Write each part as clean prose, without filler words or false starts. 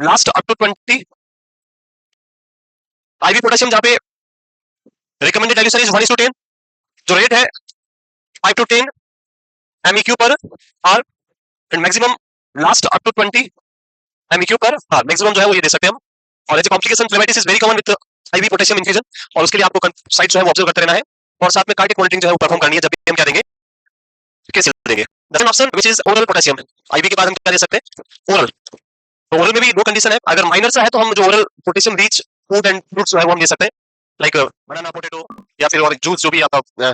Last up to 20 IV potassium जहां पे recommended value sir is 1:10, जो रेट है 5 to 10 MEQ पर R, and maximum last up to 20 MEQ पर R, maximum जो है वो ये दे सकते हैं हम। और as a complication phlebitis is very common with IV potassium infusion, और उसके लिए आपको साइट जो है वो ऑब्जर्व करते रहना है, और साथ में कार्डियक मॉनिटरिंग जो है वो परफॉर्म करनी है। जब भी हम क्या देंगे, कैसे देंगे। Second option which is oral potassium, IV के बाद हम क्या दे सकते हैं, ओरल। तो ओरल में भी दो कंडीशन है, अगर माइनर सा है तो हम जो oral potassium rich food and fruits जो है वो हम दे सकते हैं, लाइक बनाना, पोटैटो, या फिर और जूस जो भी आपका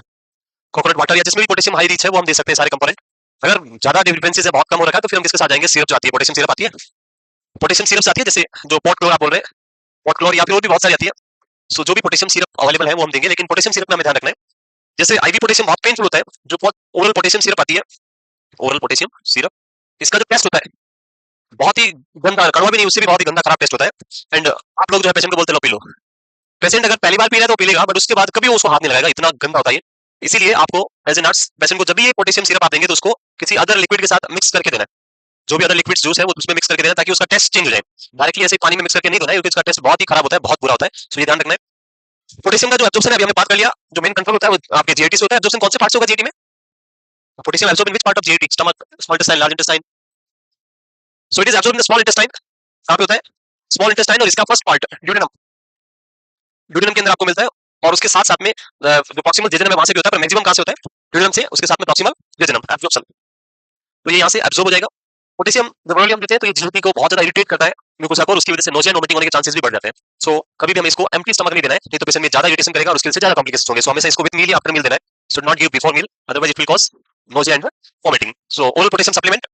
कोकोनट वाटर, या जिसमें भी पोटेशियम हाई रिच है वो हम दे सकते हैं सारे कंपोनेंट। अगर ज्यादा डिफरेंसेस है, बहुत कम हो रखा है, तो फिर हम किसके साथ जाएंगे, सिरप जो आती है, पोटेशियम सिरप आती है, पोटेशियम सिरप आती है, जैसे जो पॉट क्लोर आप बोल रहे हैं, पॉट क्लोर, या फिर और भी बहुत सारी आती है। सो जो भी पोटेशियम सिरप अवेलेबल है वो हम देंगे, लेकिन पोटेशियम सिरप में हमें ध्यान रखना है, जैसे आईवी पोटेशियम बहुत पेनफुल होता है, जो ओरल पोटेशियम सिरप आती है, ओरल पोटेशियम सिरप, इसका जो टेस्ट होता है बहुत ही गंदा, कड़वा भी नहीं, उससे भी बहुत ही गंदा खराब टेस्ट होता है। एंड आप लोग जो है पेशेंट को बोलते लो पी लो, पेशेंट अगर पहली बार पी रहा है तो पी लेगा, बट उसके बाद कभी वो उसको हाथ नहीं लगाएगा, इतना गंदा होता है ये। इसीलिए आपको एज ए नर्स पेशेंट को जब भी ये पोटेशियम सिरप आप देंगे तो उसको किसी अदर लिक्विड के साथ मिक्स करके देना है, जो भी अदर लिक्विड जूस है वो उसमें मिक्स करके देना, ताकि उसका टेस्ट चेंज हो जाए। डायरेक्टली ऐसे पानी में मिक्स करके नहीं देना है, क्योंकि उसका टेस्ट बहुत ही खराब होता है, बहुत बुरा होता है। सो ये ध्यान रखना है। पोटेशियम का जो एब्जॉर्प्शन है अभी हमने बात कर लिया, जो मेन कंट्रोल होता है वो आपके जीआईटी से होता है। एब्जॉर्प्शन कौन से पार्ट से होगा जीआईटी में, potassium absorb in which part of GIT, stomach, small intestine, large intestine. So it is absorb in the small intestine. कहां पे होता है, स्मॉल इंटेस्टाइन, और इसका फर्स्ट पार्ट ड्यूडेनम, ड्यूडेनम के अंदर आपको मिलता है। और उसके साथ साथ में जो प्रॉक्सिमल जेजनम है वहां से भी होता है, पर मैक्सिमम कहां से होता है, ड्यूडेनम से, उसके साथ में प्रॉक्सिमल जेजनम एब्जॉर्प्शन, तो ये यहाँ से एब्जॉर्ब हो जाएगा। पोटेशियम जब हम देते हैं तो ये जीएलपी को बहुत ज्यादा इरिटेट करता है म्यूकोसा को, और उसकी वजह से नोजिया वोमिटिंग होने के चांसेस भी बढ़ जाते हैं। सो कभी भी हमें इसको एम्प्टी स्टमक नहीं देना है, नहीं तो पेशेंट में ज्यादा इरिटेशन करेगा और उसके से ज्यादा कॉम्प्लिकेशंस होंगे। सो हमेशा इसको विद मील या आफ्टर मील देना है, should not give before meal, otherwise it will cause nausea and vomiting. So oral potassium supplement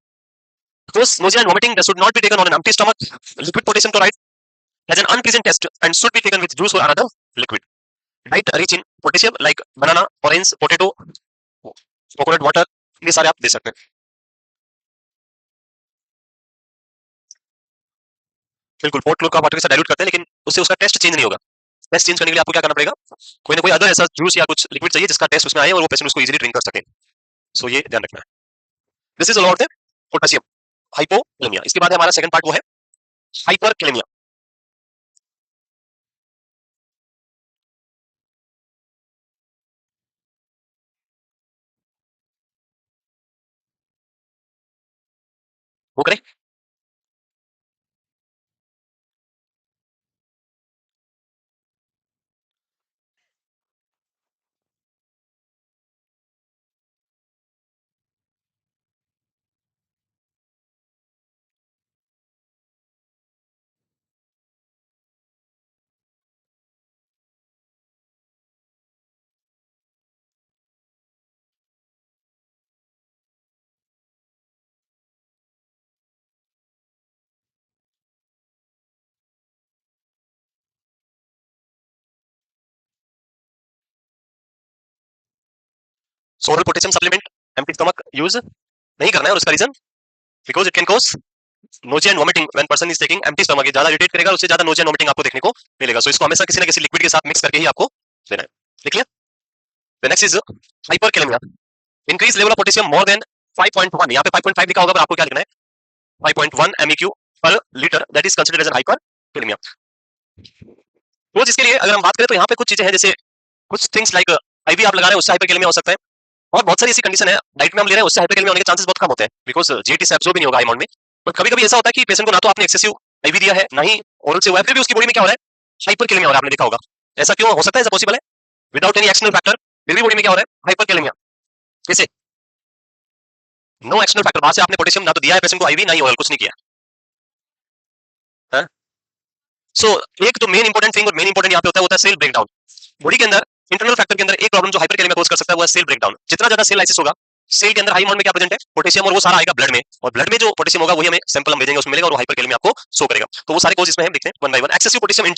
cause nausea and vomiting that should not be taken on an empty stomach. Liquid potassium chloride has an unpleasant taste and should be taken with juice or another liquid. Diet rich in potassium like banana, orange, potato, coconut water, ये सारे आप दे सकते हैं। बिल्कुल port क्लोर का water के साथ dilute करते हैं, लेकिन उससे उसका टेस्ट चेंज नहीं होगा। टेस्ट चेंज करने के लिए आपको क्या करना पड़ेगा, कोई ना कोई अदर ऐसा जूस या कुछ लिक्विड चाहिए जिसका टेस्ट उसमें आए और वो पेशेंट उसको इजीली ड्रिंक कर सके। सो ये ध्यान रखना है। This is all about the potassium hypokalemia. इसके बाद हमारा सेकंड पार्ट वो है हाइपरकैलेमिया। वो करें, so oral potassium supplement empty stomach use नहीं करना है, और उसका reason because it can cause nausea and vomiting when person is taking empty stomach. ज्यादा इरिटेट करेगा, उससे ज्यादा नोजिया एंड वोमिटिंग आपको देखने को मिलेगा। सो इसको हमेशा किसी ना किसी लिक्विड के साथ मिक्स करके ही आपको देना है। ठीक है, the next is hyperkalaemia. Increase level of potassium more than 5.1, यहाँ पे 5.5 लिखा होगा, पर आपको क्या लिखना है, 5.1 MEQ per litre, that is considered as an hyperkalemia. रोज इसके लिए अगर हम बात करें तो यहाँ पे कुछ चीजें हैं, जैसे कुछ थिंग्स लाइक आईवी आप लगा रहे हैं उससे हाइपरकैलेमिया हो सकता है, और बहुत सारी ऐसी कंडीशन है डाइट में हम ले रहे हैं उससे हाइपरकैलेमिया होने के चांसेस बहुत कम होते हैं, बिकॉज जीटी से एब्सॉर्ब भी नहीं होगा अमाउंट में। बट कभी कभी ऐसा होता है कि पेशेंट को ना तो आपने एक्सेसिव आईवी दिया है, ना ही ओरल से हुआ है, फिर भी उसकी बॉडी में क्या हो रहा है, हाइपरकैलेमिया हो रहा है। आपने देखा होगा, ऐसा क्यों हो सकता है, ऐसा पॉसिबल है विदाउट एनी एक्सटर्नल फैक्टर, फिर भी बॉडी में क्या हो रहा है, हाइपरकैलेमिया। कैसे, नो एक्सटर्नल फैक्टर, बाहर से आपने पोटेशियम ना तो दिया है पेशेंट को आईवी, ना ही ओरल, कुछ नहीं किया है। सो एक तो मेन इंपॉर्टेंट थिंग और मेन इंपॉर्टेंट यहाँ पे होता है, सेल ब्रेकडाउन। बॉडी के अंदर इंटरनल फैक्टर के अंदर एक प्रॉब्लम जो हाइपरकैलेमिया कोज कर सकता है वो है सेल ब्रेकडाउन। जितना ज्यादा सेल लाइसिस होगा, सेल के अंदर हाई अमाउंट में क्या प्रेजेंट है, पोटेशियम, और वो सारा आएगा ब्लड में, और ब्लड में जो पोटेशियम होगा वही हमें सैंपल हम भेजेंगे उसमें मिलेगा, और वो हाइपरकैलेमिया आपको शो करेगा। तो वो सारे कोज इसमें हम देखते हैं one by one. Excessive potassium,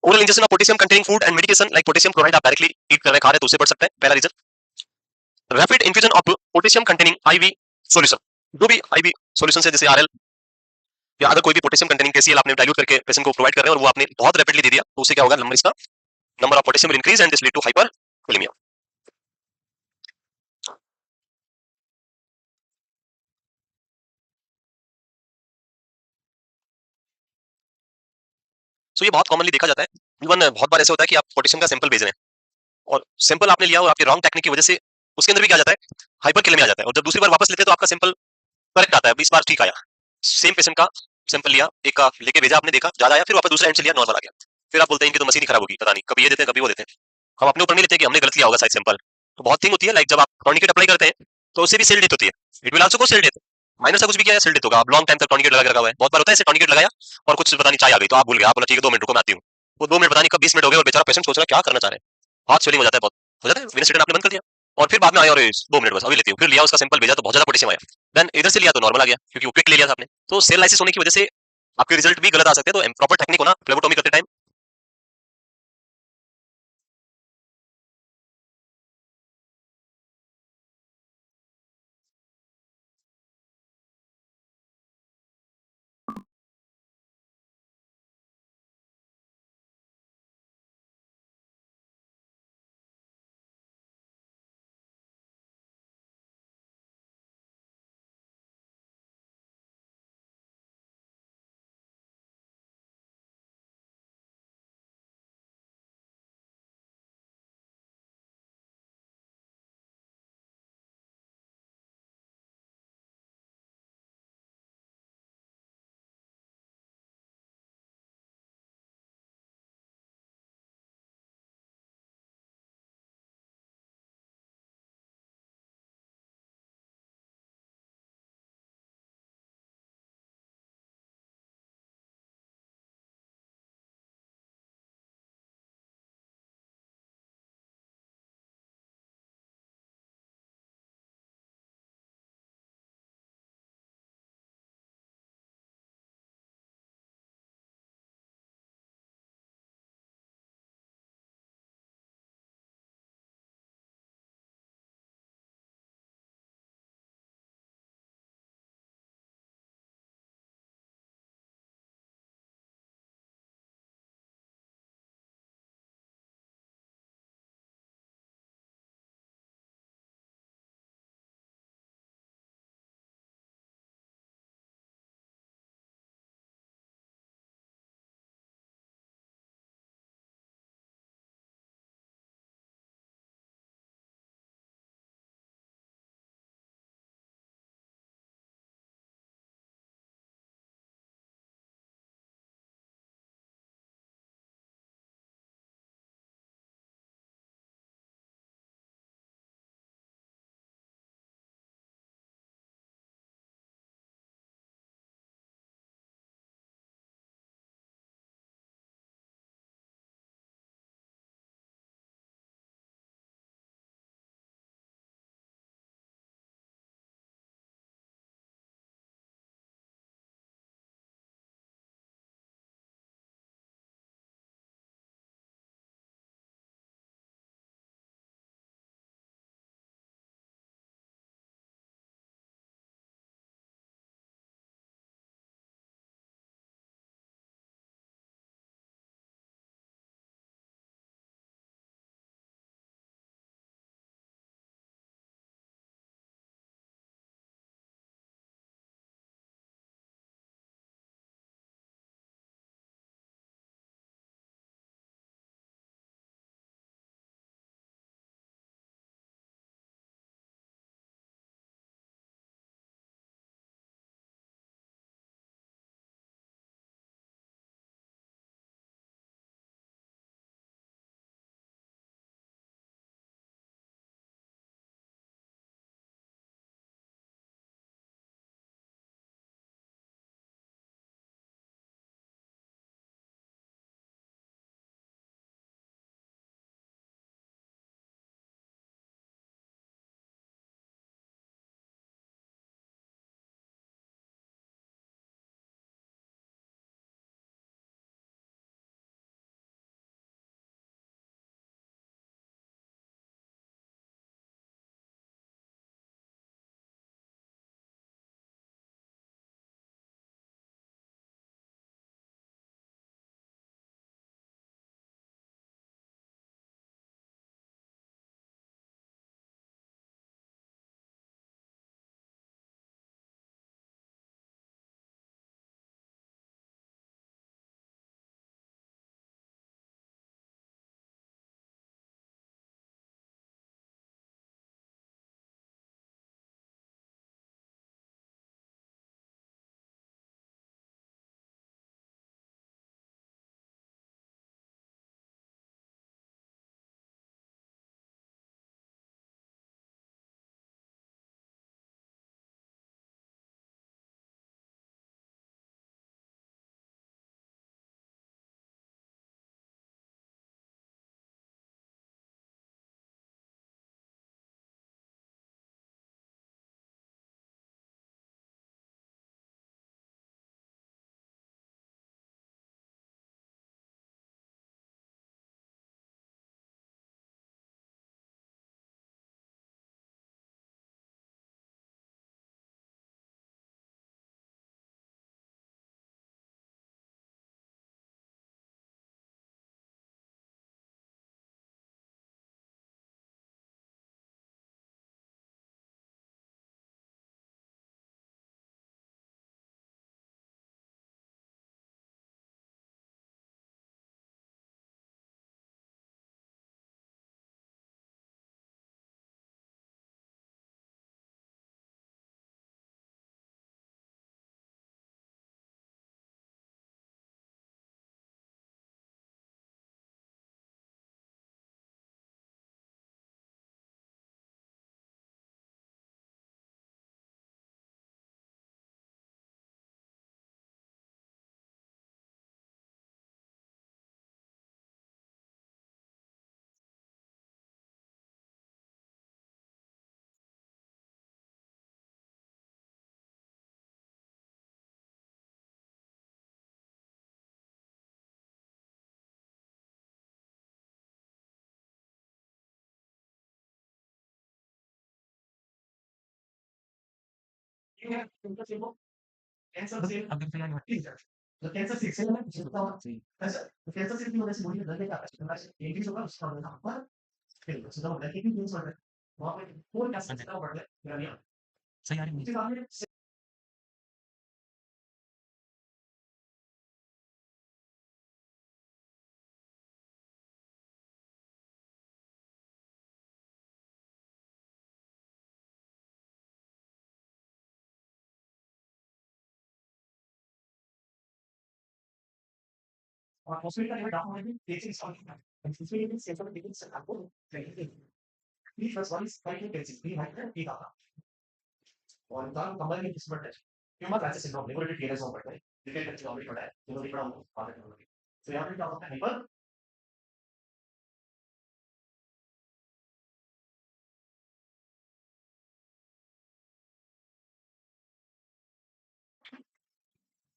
oral injection of potassium containing food and medication like potassium chloride आप डायरेक्टली ईट कर रहे खा रहे तो उससे बढ़ सकता है, पहला reason. Rapid infusion of potassium containing IV solution, जो भी आईवी सॉल्यूशन है जैसे आरएल या अगर कोई भी पोटेशियम कंटेनिंग केसीएल आपने डाइल्यूट करके पेशेंट को प्रोवाइड कर रहे हैं और वो आपने बहुत रैपिडली दे दिया, तो उससे क्या होगा, नंबर इसका number of potassium will increase and this lead to hyperkalemia. So ये बहुत कॉमनली देखा जाता है। इवन बहुत बार ऐसा होता है कि आप पोटेशियम का सैंपल भेज रहे हैं और सैंपल आपने लिया और आपके रॉन्ग टेक्निक की वजह से उसके अंदर भी क्या आ जाता है, हाइपर किल में आ जाता है, और जब दूसरी बार वापस लेते हैं तो आपका सैंपल करेक्ट आता है, 20 बार ठीक आया। सेम पेशेंट का सैंपल लिया, एक का लेके भेजा आपने, देखा ज्यादा आया, फिर वापस दूसरा एंड से लिया, नॉर्मल आ गया। फिर आप बोलते हैं इनकी तो मशीन ही खराब होगी, पता नहीं कभी ये देते हैं कभी वो देते हैं। हम अपने ऊपर नहीं लेते कि हमने गलत लिया होगा शायद सैंपल। तो बहुत थिंग होती है, लाइक जब आप टॉर्निकेट अप्लाई करते हैं तो उससे भी सेल डेथ होती है। It will also go cell death. Minor सा कुछ भी किया है सेल डेथ होगा। आप लॉन्ग टाइम तक टॉर्निकेट लगा के रखा हुआ है, बहुत बार होता है ऐसे टॉर्निकेट लगाया और कुछ पता नहीं चाय आ गई तो आप भूल गए, आप बोला ठीक है 2 मिनट रुको मैं आती हूँ। वो 2 मिनट पता नहीं कब 20 मिनट हो गए और बेचारा पेशेंट सोच रहा है क्या करना चाह रहे हैं, हाथ स्वेलिंग हो जाता है, बहुत हो जाता है, वेनस रिटर्न आपने बंद कर दिया और फिर बाद में आया और 2 मिनट बस अभी लेती हूँ, फिर लिया उसका सैंपल भेजा तो बहुत ज्यादा पोटेशियम आया। देन इधर से लिया तो नॉर्मल आ गया क्योंकि वो क्विक ले लिया था आपने। तो सेल लाइसिस होने की वजह से आपके रिजल्ट भी गलत आ सकते हैं, तो प्रॉपर टेक्निक होना फ्लेबोटॉमी करते टाइम कैंसर से अगर तैयारी होती है तो कैंसर से एक्सेल में जितना ऐसा तो कैंसर से की वजह से बॉडी में दर्द का इंक्रीज होगा उसका होगा पर फिर उसका होगा कि भी बढ़ रहा है वहां पे कोई कैंसर से बढ़ रहा है मेरा नहीं सही आ रही है और हॉस्पिटल का लेवल डाउन होने में पेशेंट्स और इसमें सेंटर टेकिंग से आपको training please first one is fighting tensity pre hyper एक आता और उनका कमर में किस्मत है tumour crisis syndrome laboratory TLS हो पड़ता है डिटेल करके ऑलरेडी पढ़ा है जो भी पढ़ा हूं बात करूंगा तो यहां पे क्या होता है हाइपर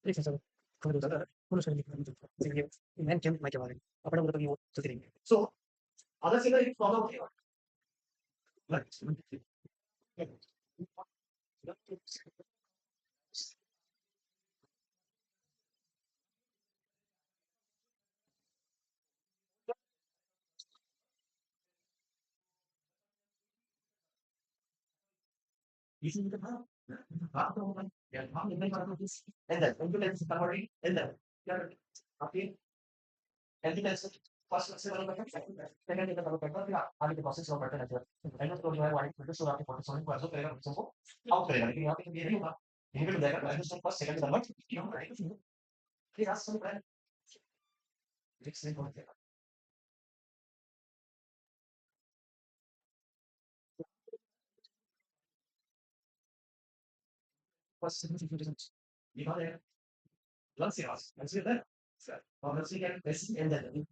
एक सेकंड कवर होता है पूरा शरीर लिखना है मैं क्या मैं क्या बात है अपना मतलब ये वो चलते रहेंगे सो अदर सिंगल एक प्रॉब्लम होती है राइट इसी में था आप तो होगा यार हम इतने बार तो and that ambulance converting and that यार आपके एम्बुलेंस फर्स्ट से वाला करता है सेकंड के तरफ करता है फिर आगे के प्रोसेस और बढ़ते रहते हैं एंड तो जो है वाइट फिल्टर से आपके फोटोसोनिक को एब्जॉर्ब करेगा पिक्चर को आउट करेगा लेकिन यहाँ पे ये नहीं होगा इनहिबिट हो जाएगा एंड फर्स्ट सेकंड के तरफ क्यों राइट फिर आज सुन रहा है नेक्स्ट नहीं होता है फर्स्ट सेकंड ये बात है लंग से आवाज लंग से है और लंग से क्या ऐसी and that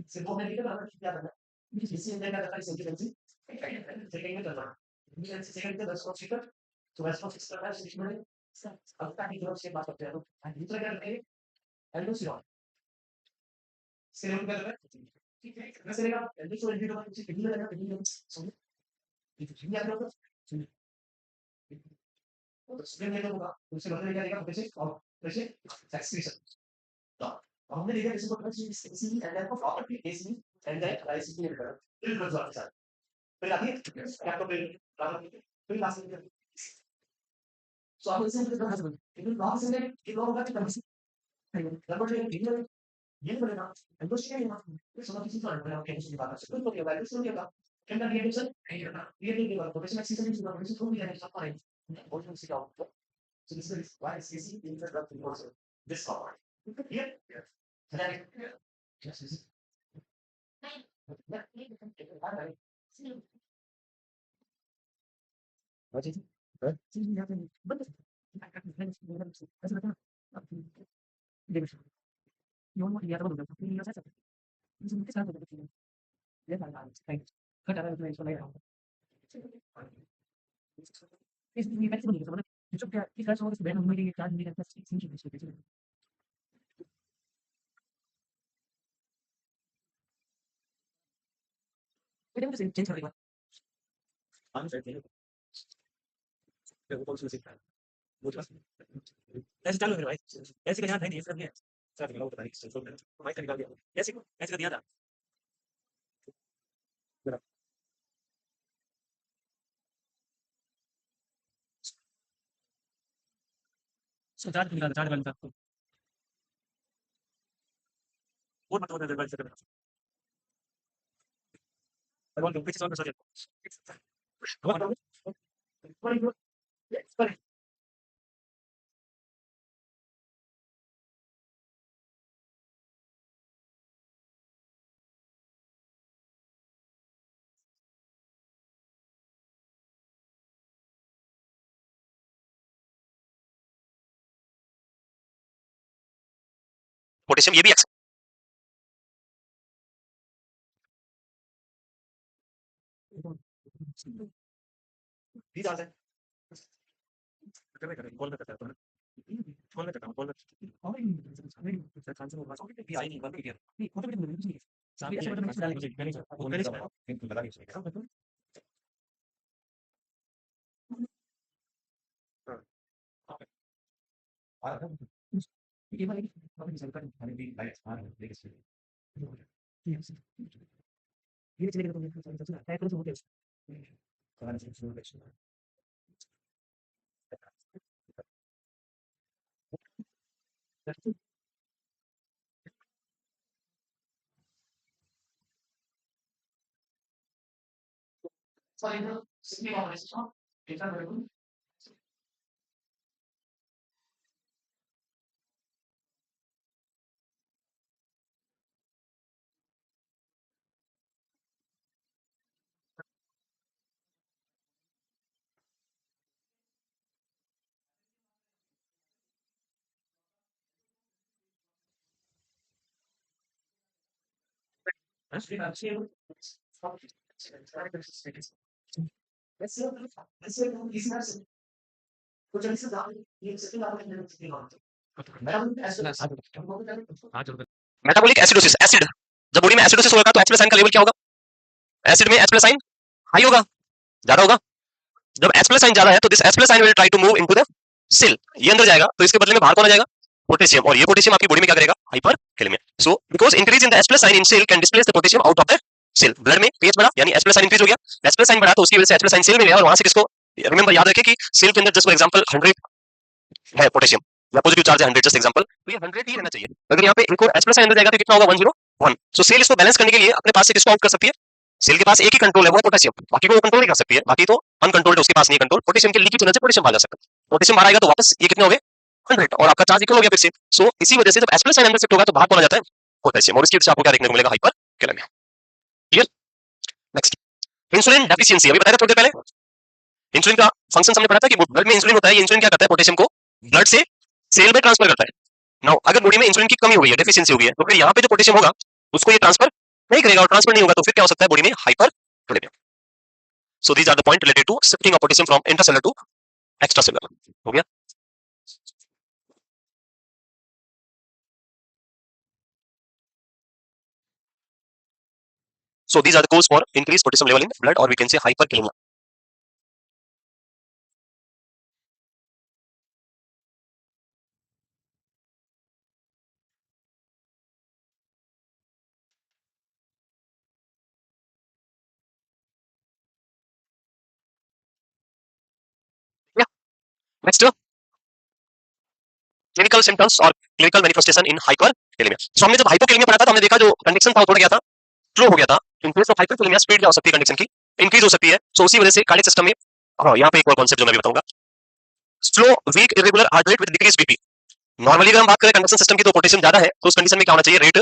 se pone lì per chiedere mi si intende da fare sentimenti se che mi da mi si sente da sconfitta tu vai sconfitta per si chiede attacchi che non si è fatto per anche di trovare e non si va se non per ma se lega e adesso il video che si chiede da che sono i tuoi mi hanno se ne vedo se lo devi dire perché perché sex reason हमने देखा किसी को C and then property AC and then IC की return फिर close वापस आ फिर आगे क्या तो फिर लास्ट में सो आप इसे कितना हंस बोलते लेकिन वहां से कि लोग होगा कि कम से लगभग ये बोलेगा एंड तो शेयर ना फिर सुनो किसी को बोला ओके किसी बात से कुछ तो क्या वैल्यू सुन क्या क्या ये सर ये नहीं बात तो वैसे मैक्सिमम चीज बात वैसे थोड़ी जाने सब पाए बहुत कुछ सिखाओ so this is why is easy introduction also this power here yes yes what is it but you want to get you know इसमें किस तरह से ये सारा राइट कट रहा है तो इसको नहीं रहा इसमें मैक्सिमम नहीं मतलब जो क्या इस तरह से बैठ में ये चार्ज नहीं करता सिंह की बेसिकली फिर हम चेंज कर देगा हम करते हैं फिर वो कौन सी सीखता है वो तो ऐसे चालू है भाई ऐसे का ध्यान नहीं दिया सबने साथ में पता नहीं सो माइक निकाल दिया ऐसे का दिया था सो चार्ज वाला था और मत होता है भाई से करना और वो पीछे सॉन्ग सॉरी सॉरी 40 पोटेशियम ये भी बीच आ जाए करने करें कॉल करता है कॉल करता हूं कॉल और नहीं खान से बोल रहा हूं कि आई नहीं बंद किया नहीं वो तो मैंने कुछ नहीं साहब ऐसे बटन डाल मुझे मैंने वो मैंने इनको लगा नहीं ये वाली अपनी सरकार खाने की लाइट्स आ रही है लेकिन ये चलेगा तो सबसे अटैक करो तो होते हैं कारण से शुरू कर सॉरी ना सिंपली कॉम्बिनेशन कितना करेंगे actually actually let's say इस बार से कुछ ऐसे दाम ये सेकंड आप करने में कितनी बात है मैं ऐसा हाँ जरूर मेटाबॉलिक एसिडोसिस, एसिड जब बॉडी में एसिडोसिस होगा तो H+ आयन का लेवल क्या होगा? एसिड में H+ आयन हाई होगा, ज्यादा होगा। जब H+ आयन ज्यादा है तो this H+ ion will try to move into the cell, ये अंदर जाएगा तो इसके बदले में बाहर कौन आ जाएगा? पोटेशियम, और ये पोटेशियम आपकी बॉडी में क्या करेगा? Hyperkalaemia. So because increase in the H+ ion in cell can displace the potassium out of the cell. Blood में पीएच बढ़ा यानी H+ आयन इंक्रीज हो गया, H+ आयन बढ़ा तो उसकी वजह से H+ आयन सेल में गया और वहां से किसको रिमेंबर याद रखें कि सेल के अंदर जस्ट फॉर एग्जांपल 100 है पोटेशियम या पॉजिटिव चार्ज है 100 जस्ट एग्जांपल, तो ये 100 ही रहना चाहिए। अगर यहाँ पे इनको H+ आयन अंदर जाएगा तो कितना होगा? 101। सो सेल इसको बैलेंस करने के लिए अपने पास से किसको आउट कर सकती है? सेल के पास एक ही कंट्रोल है, वो है पोटेशियम, बाकी को वो कंट्रोल नहीं कर सकती है, बाकी तो अनकंट्रोल्ड उसके पास नहीं कंट्रोल। पोटेशियम के लीकेज होने से पोटेशियम बाहर जा सकता है, पोटेशियम बाहर आएगा तो वापस ये कितने हो गए? 100 और आपका चार्ज इक्वल हो गया फिर से। सो इसी वजह से जब H+ आयन अंदर शिफ्ट होगा तो बाहर कौन आ जाता है? पोटेशियम, और इसकी वजह से आपको क्या देखने को मिलेगा? Hyperkalaemia. Clear? Next, insulin deficiency, अभी बताया था थोड़ी देर पहले। इंसुलिन का फंक्शन हमने पढ़ा था कि ब्लड में इंसुलिन होता है, ये इंसुलिन क्या करता है? पोटेशियम को ब्लड से सेल में ट्रांसफर करता है। नाउ अगर बॉडी में इंसुलिन की कमी हो गई है, डेफिशिएंसी हो गई है, तो फिर यहाँ पे जो पोटेशियम होगा उसको ये ट्रांसफर नहीं करेगा, और ट्रांसफर नहीं होगा तो फिर क्या हो सकता है? बॉडी में hyperkalaemia. So these are the point related to shifting of potassium from intracellular to extracellular. हो गया? So these are the cause for increased potassium level in blood, or we can say hyperkalemia. Yeah. Next, clinical symptoms or clinical manifestation in hyperkalemia. So हमने जब hypokalemia पढ़ा था तो हमने देखा जो कंडीशन था वो थोड़ा गया था, स्लो हो गया था। इन केस ऑफ हाइपरकालेमिया स्पीड क्या हो सकती है कंडीशन की? इंक्रीज हो सकती है। सो उसी वजह से कार्डियक सिस्टम में हाँ, यहाँ पे एक और कॉन्सेप्ट जो मैं भी बताऊंगा, slow weak irregular heart rate with decrease BP. Normally अगर हम बात करें कंडक्शन सिस्टम की तो पोटेशियम ज्यादा है तो उस कंडीशन में क्या होना चाहिए? रेट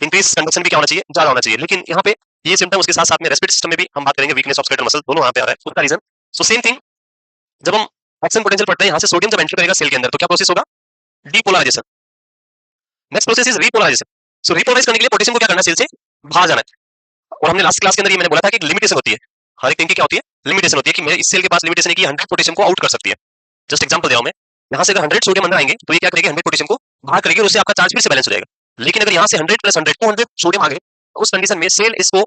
इंक्रीज, कंडक्शन भी क्या होना चाहिए? ज्यादा होना चाहिए। लेकिन यहाँ पे ये सिम्टम उसके साथ साथ में रेस्पिरेटरी सिस्टम में भी हम बात करेंगे, वीकनेस ऑफ स्केलेटल मसल, दोनों यहाँ पे आ रहा है। उसका रीजन सो सेम थिंग, जब हम एक्शन पोटेंशियल पढ़ते हैं यहाँ से सोडियम जब एंटर करेगा सेल के अंदर तो क्या प्रोसेस होगा? Depolarization. Next process is repolarization. So repolarize करने के लिए पोटेशियम को क्या करना है? सेल से बाहर जाना है। और हमने लास्ट क्लास के अंदर ये मैंने बोला था कि लिमिटेशन होती है, हर एक थिंग की क्या होती है? लिमिटेशन होती है, कि मेरे इस सेल के पास लिमिटेशन है कि 100 पोटेशियम को आउट कर सकती है। जस्ट एग्जांपल दे रहा हूं मैं, यहाँ से अगर 100 सोडियम अंदर आएंगे तो ये क्या करेगी? 100 पोटेशियम को बाहर करेगी और उससे आपका चार्ज फिर से बैलेंस हो जाएगा। लेकिन अगर यहाँ से 100 + 100 200 सोडियम आ गए तो उस कंडीशन में सेल इसको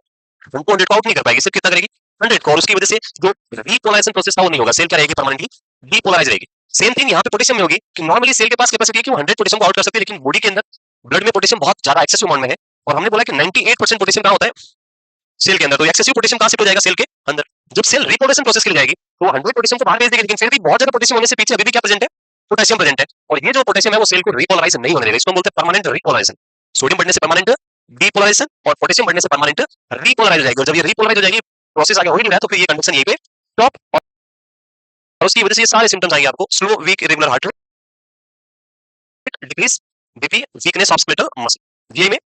200 को आउट नहीं कर पाएगी, सिर्फ कितना करेगी? 100 को, और उसकी वजह से जो रिपोलराइजेशन प्रोसेस था वो नहीं होगा, सेल क्या रहेगी? परमानेंटली डीपोलराइज रहेगी। सेम थिंग यहाँ पे पोटेशियम में होगी कि नॉर्मली सेल के पास कैपेसिटी है कि वो 100 पोटेशियम को आउट कर सकती है, लेकिन बॉडी के अंदर ब्लड में पोटेशियम बहुत ज्यादा एक्सेसिव अमाउंट में है, और हमने बोला कि 98% पोटेशियम कहाँ होता है? सेल के अंदर। तो एक्सेसिव पोटेशियम कहां से हो जाएगा? सेल के अंदर। जब सेल रिपोर्टेशन प्रोसेस के लिए जाएगी तो 100 पोटेशियम को बाहर भेज देगी, लेकिन फिर भी बहुत ज्यादा पोटेशियम होने से पीछे अभी भी क्या प्रेजेंट है? पोटेशियम प्रेजेंट है, और ये जो पोटेशियम है वो सेल को रिपोलराइज नहीं होने देगा। इसको हम बोलते हैं परमानेंट रिपोलराइजेशन। सोडियम बढ़ने से परमानेंट डीपोलराइजेशन और पोटेशियम बढ़ने से परमानेंट रिपोलराइज हो जाएगी। और जब ये रिपोलराइज हो जाएगी, प्रोसेस आगे हो ही नहीं रहा, तो फिर ये कंडीशन यहीं पे स्टॉप, और उसकी वजह से ये सारे सिम्टम्स आएंगे आपको, slow weak irregular heart rate, decrease BP, weakness of skeletal muscle. ये में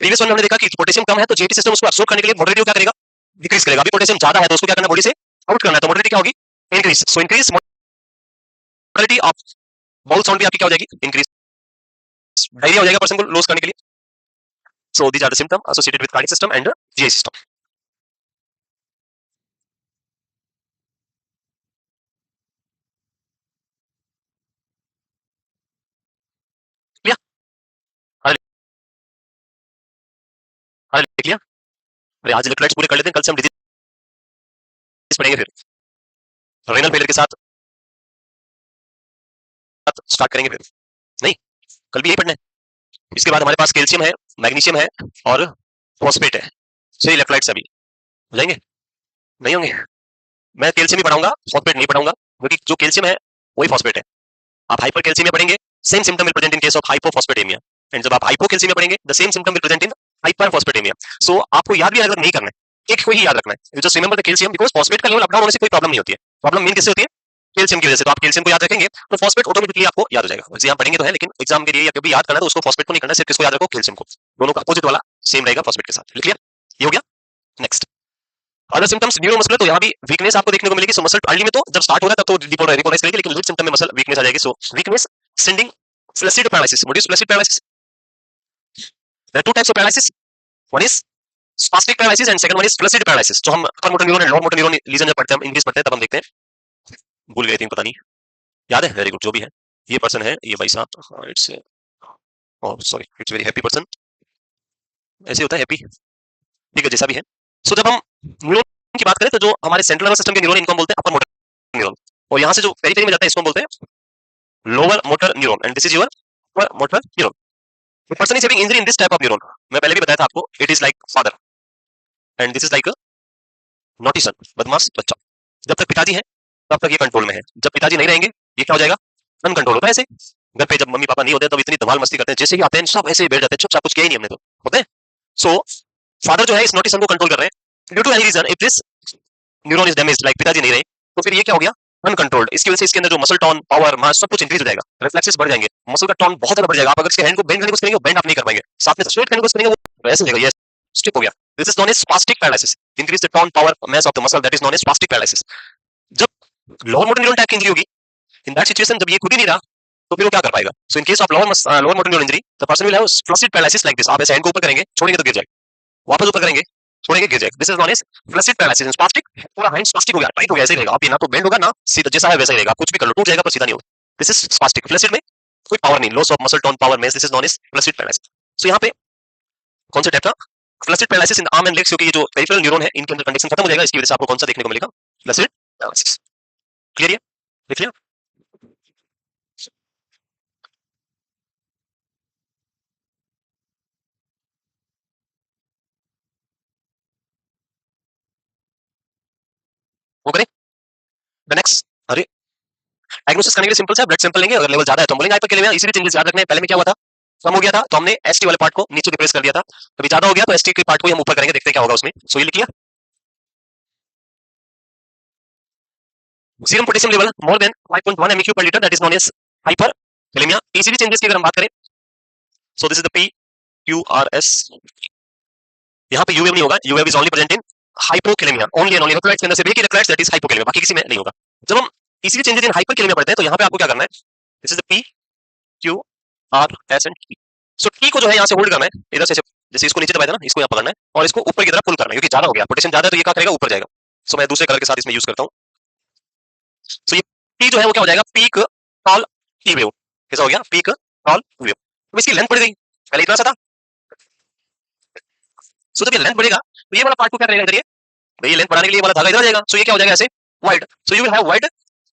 प्रीवियस वन में हमने देखा कि पोटेशियम कम है तो जीटी सिस्टम उसको अब्सॉर्ब करने के लिए मोटिलिटी क्या करेगा? डिक्रीज करेगा। अभी पोटेशियम ज्यादा है तो उसको क्या करना? बॉडी से आउट करना है, तो मोटिलिटी क्या होगी? Increase. So increase motility of bowel sound भी आपकी क्या हो जाएगी? इंक्रीज। डायरिया हो जाएगा पर्सन को लॉस करने के लिए। So these are the symptom associated with cardiac system and GI system. Clear? अरे अरे लिख लिया? अरे आज इलेक्ट्रोलाइट्स पूरे कर लेते हैं, कल से हम डिजीज पढ़ेंगे फिर रेनल फेलियर के साथ स्टार्ट करेंगे फिर? नहीं, कल भी यही पढ़ना है। इसके बाद हमारे पास कैल्शियम है, मैग्नीशियम है और फॉस्फेट है, 6 इलेक्ट्रोलाइट्स अभी हो जाएंगे, नहीं होंगे? मैं कैल्शियम ही पढ़ाऊंगा, फॉस्फेट नहीं पढ़ाऊंगा, क्योंकि जो कैल्शियम है वही फॉस्फेट है। आप हाइपर कैल्शियम पढ़ेंगे, same symptom will present in case of hypophosphatemia, and जब आप हाइपोकैल्शियम पढ़ेंगे the same symptom will present in hyperphosphatemia. So आपको याद भी अगर नहीं करना है, एक को ही याद रखना है, just remember the calcium, because phosphate का लेवल अप डाउन होने से कोई प्रॉब्लम नहीं होती है, प्रॉब्लम मेन किससे होती है? कैल्शियम की वजह से। तो आप कैल्शियम को याद रखेंगे तो फॉस्फेट ऑटोमेटिकली आपको याद हो जाएगा। एग्जाम पढ़ेंगे तो है, लेकिन एग्जाम के लिए या कभी याद करना है तो उसको फॉस्फेट को नहीं करना, सिर्फ किसको याद रखो? कैल्शियम को। दोनों का अपोजिट वाला सेम रहेगा फॉस्फेट के साथ। लिख लिया? ये हो गया। नेक्स्ट, अदर सिम्टम्स न्यूरोमस्कुलर, तो यहाँ भी वीकनेस आपको देखने को मिलेगी। सो मसल अर्ली में तो जब स्टार्ट हो रहा है तब तो रिपोर्टाइज करेगी, लेकिन लेट सिम्टम में मसल वीकनेस आ जाएगी। So weakness, sending, flaccid paralysis. What is flaccid paralysis? There are two types of paralysis, one is spastic paralysis and second one is flaccid paralysis. जो हम upper motor neuron and lower motor neuron lesion जब पढ़ते हैं, हम English पढ़ते हैं, तब हम देखते हैं, भूल गए थे पता नहीं, याद है? वेरी गुड, जो भी है ये पर्सन है, ये भाई साहब, it's sorry, it's very happy person, ऐसे होता है हैप्पी, ठीक है, जैसा भी है। सो जब हम न्यूरॉन की बात करें तो जो हमारे सेंट्रल नर्वस सिस्टम के न्यूरॉन, इनको हम बोलते हैं अपर मोटर न्यूरॉन, और यहाँ से जो पेरिफेरी में जाता है इसको हम बोलते हैं lower motor neuron, and this is your upper motor neuron. The person is having injury in this type of neuron. मैं पहले भी बताया था आपको, it is like father and this is like a naughty son, बदमाश बच्चा। जब तक पिताजी हैं तब तक ये कंट्रोल में है, जब पिताजी नहीं रहेंगे ये क्या हो जाएगा? अनकंट्रोल होता है। ऐसे घर पे जब मम्मी पापा नहीं होते तब इतनी धमाल मस्ती करते हैं, जैसे ही आते हैं सब ऐसे ही बैठ जाते हैं चुपचाप, कुछ किया ही नहीं हमने तो, होते हैं। सो फादर जो है इस नॉटी सन को कंट्रोल कर रहे हैं, due to any reason if this neuron is damaged, like पिताजी नहीं रहे, तो फिर ये क्या हो गया? अनकंट्रोल्ड। इसकी वजह से इसके अंदर जो मसल टोन, पावर, मास सब कुछ इंक्रीज हो जाएगा, रिफ्लेक्सेस बढ़ जाएंगे, मसल का टोन बहुत ज्यादा बढ़ जाएगा। आप अगर इसके हैंड को बेंड करने को करेंगे, बेंड आप नहीं कर पाएंगे, साथ में स्ट्रेट करने को करेंगे वो वैसे हो जाएगा, ये स्टिफ हो गया। This is known as spastic paralysis, increase the tone, power, mass of the muscle, that is known as spastic paralysis. जब लोअर मोटर न्यूरॉन टाइप की इंजरी होगी, इन दैट सिचुएशन जब ये खुद ही नहीं रहा तो फिर वो क्या कर पाएगा? So in case of lower motor neuron injury the person will have flaccid paralysis like this. आप ऐसे हैंड को ऊपर करेंगे, छोड़ेंगे तो गिर जाएगा, वापस ऊपर करेंगे, छोड़ेंगे, गिर जाएगा। This is known as flaccid paralysis. Spastic, पूरा हैंड स्पास्टिक हो गया, टाइट हो गया, ऐसे ही रहेगा। आप ये ना तो बेंड होगा ना सीधा, जैसा है वैसा ही रहेगा, कुछ भी कर लो टूट जाएगा पर सीधा नहीं होगा। This is spastic. फ्लैसिड में कोई पावर नहीं, loss of muscle tone, power, mass, this is known as flaccid paralysis. So यहाँ पे कौन सा टाइप था? Flaccid paralysis in arm and legs, क्योंकि ये जो पेरिफेरल न्यूरॉन है इनके अंदर कंडक्शन खत्म हो जाएगा, इसकी वजह से आपको कौन सा देखने को मिलेगा? Flaccid paralysis. क्लियर है? देख लिया? वो करें द नेक्स्ट। अरे डायग्नोसिस करने के लिए सिंपल सा, ब्लड सैंपल लेंगे, अगर लेवल ज्यादा है तो हम बोलेंगे हाइपरकैलेमिया। इसी चेंजेस याद रखने हैं। पहले में क्या हुआ था? कम हो गया था तो हमने एसटी वाले पार्ट को नीचे डिप्रेस कर दिया था, अभी ज्यादा हो गया तो एसटी के पार्ट को हम ऊपर करेंगे, देखते हैं क्या होगा उसमें। सो ये लिख लिया। Serum potassium level more than 5.1 mEq per liter, that is known as hyperkalemia. ECG changes की अगर हम बात करें, so this is the P Q R S, यहाँ पे यूएव नहीं होगा, U wave is only present in hypokalemia, only and only electrolytes के अंदर सिर्फ एक ही इलेक्ट्रोलाइट्स, दैट इज हाइपोकैलेमिया, बाकी किसी में नहीं होगा। जब हम ईसीजी चेंजेस इन हाइपरकैलेमिया पढ़ते हैं तो यहाँ पे आपको क्या करना है? This is the P Q R S and T. So T को जो है यहाँ से होल्ड करना है, इधर से जैसे इसको नीचे दबाया था ना, इसको यहाँ पकड़ना है और इसको ऊपर की तरफ पुल करना है, क्योंकि ज्यादा हो गया, पोटेशियम ज्यादा है तो ये क्या करेगा? ऊपर जाएगा। सो मैं दूसरे कलर के साथ इसमें यूज करता हूँ। सो ये टी जो है वो क्या हो जाएगा? Peak tall T wave. कैसा हो गया? Peak tall wave. तो इसकी लेंथ बढ़ गई, पहले इतना सा था। सो जब ये लेंथ बढ़ेगा तो ये वाला पार्ट को क्या करेगा? इधर ये भाई ये लेंथ बढ़ाने के लिए ये वाला धागा इधर आ जाएगा। सो ये क्या हो जाएगा? ऐसे wide. So you will have wide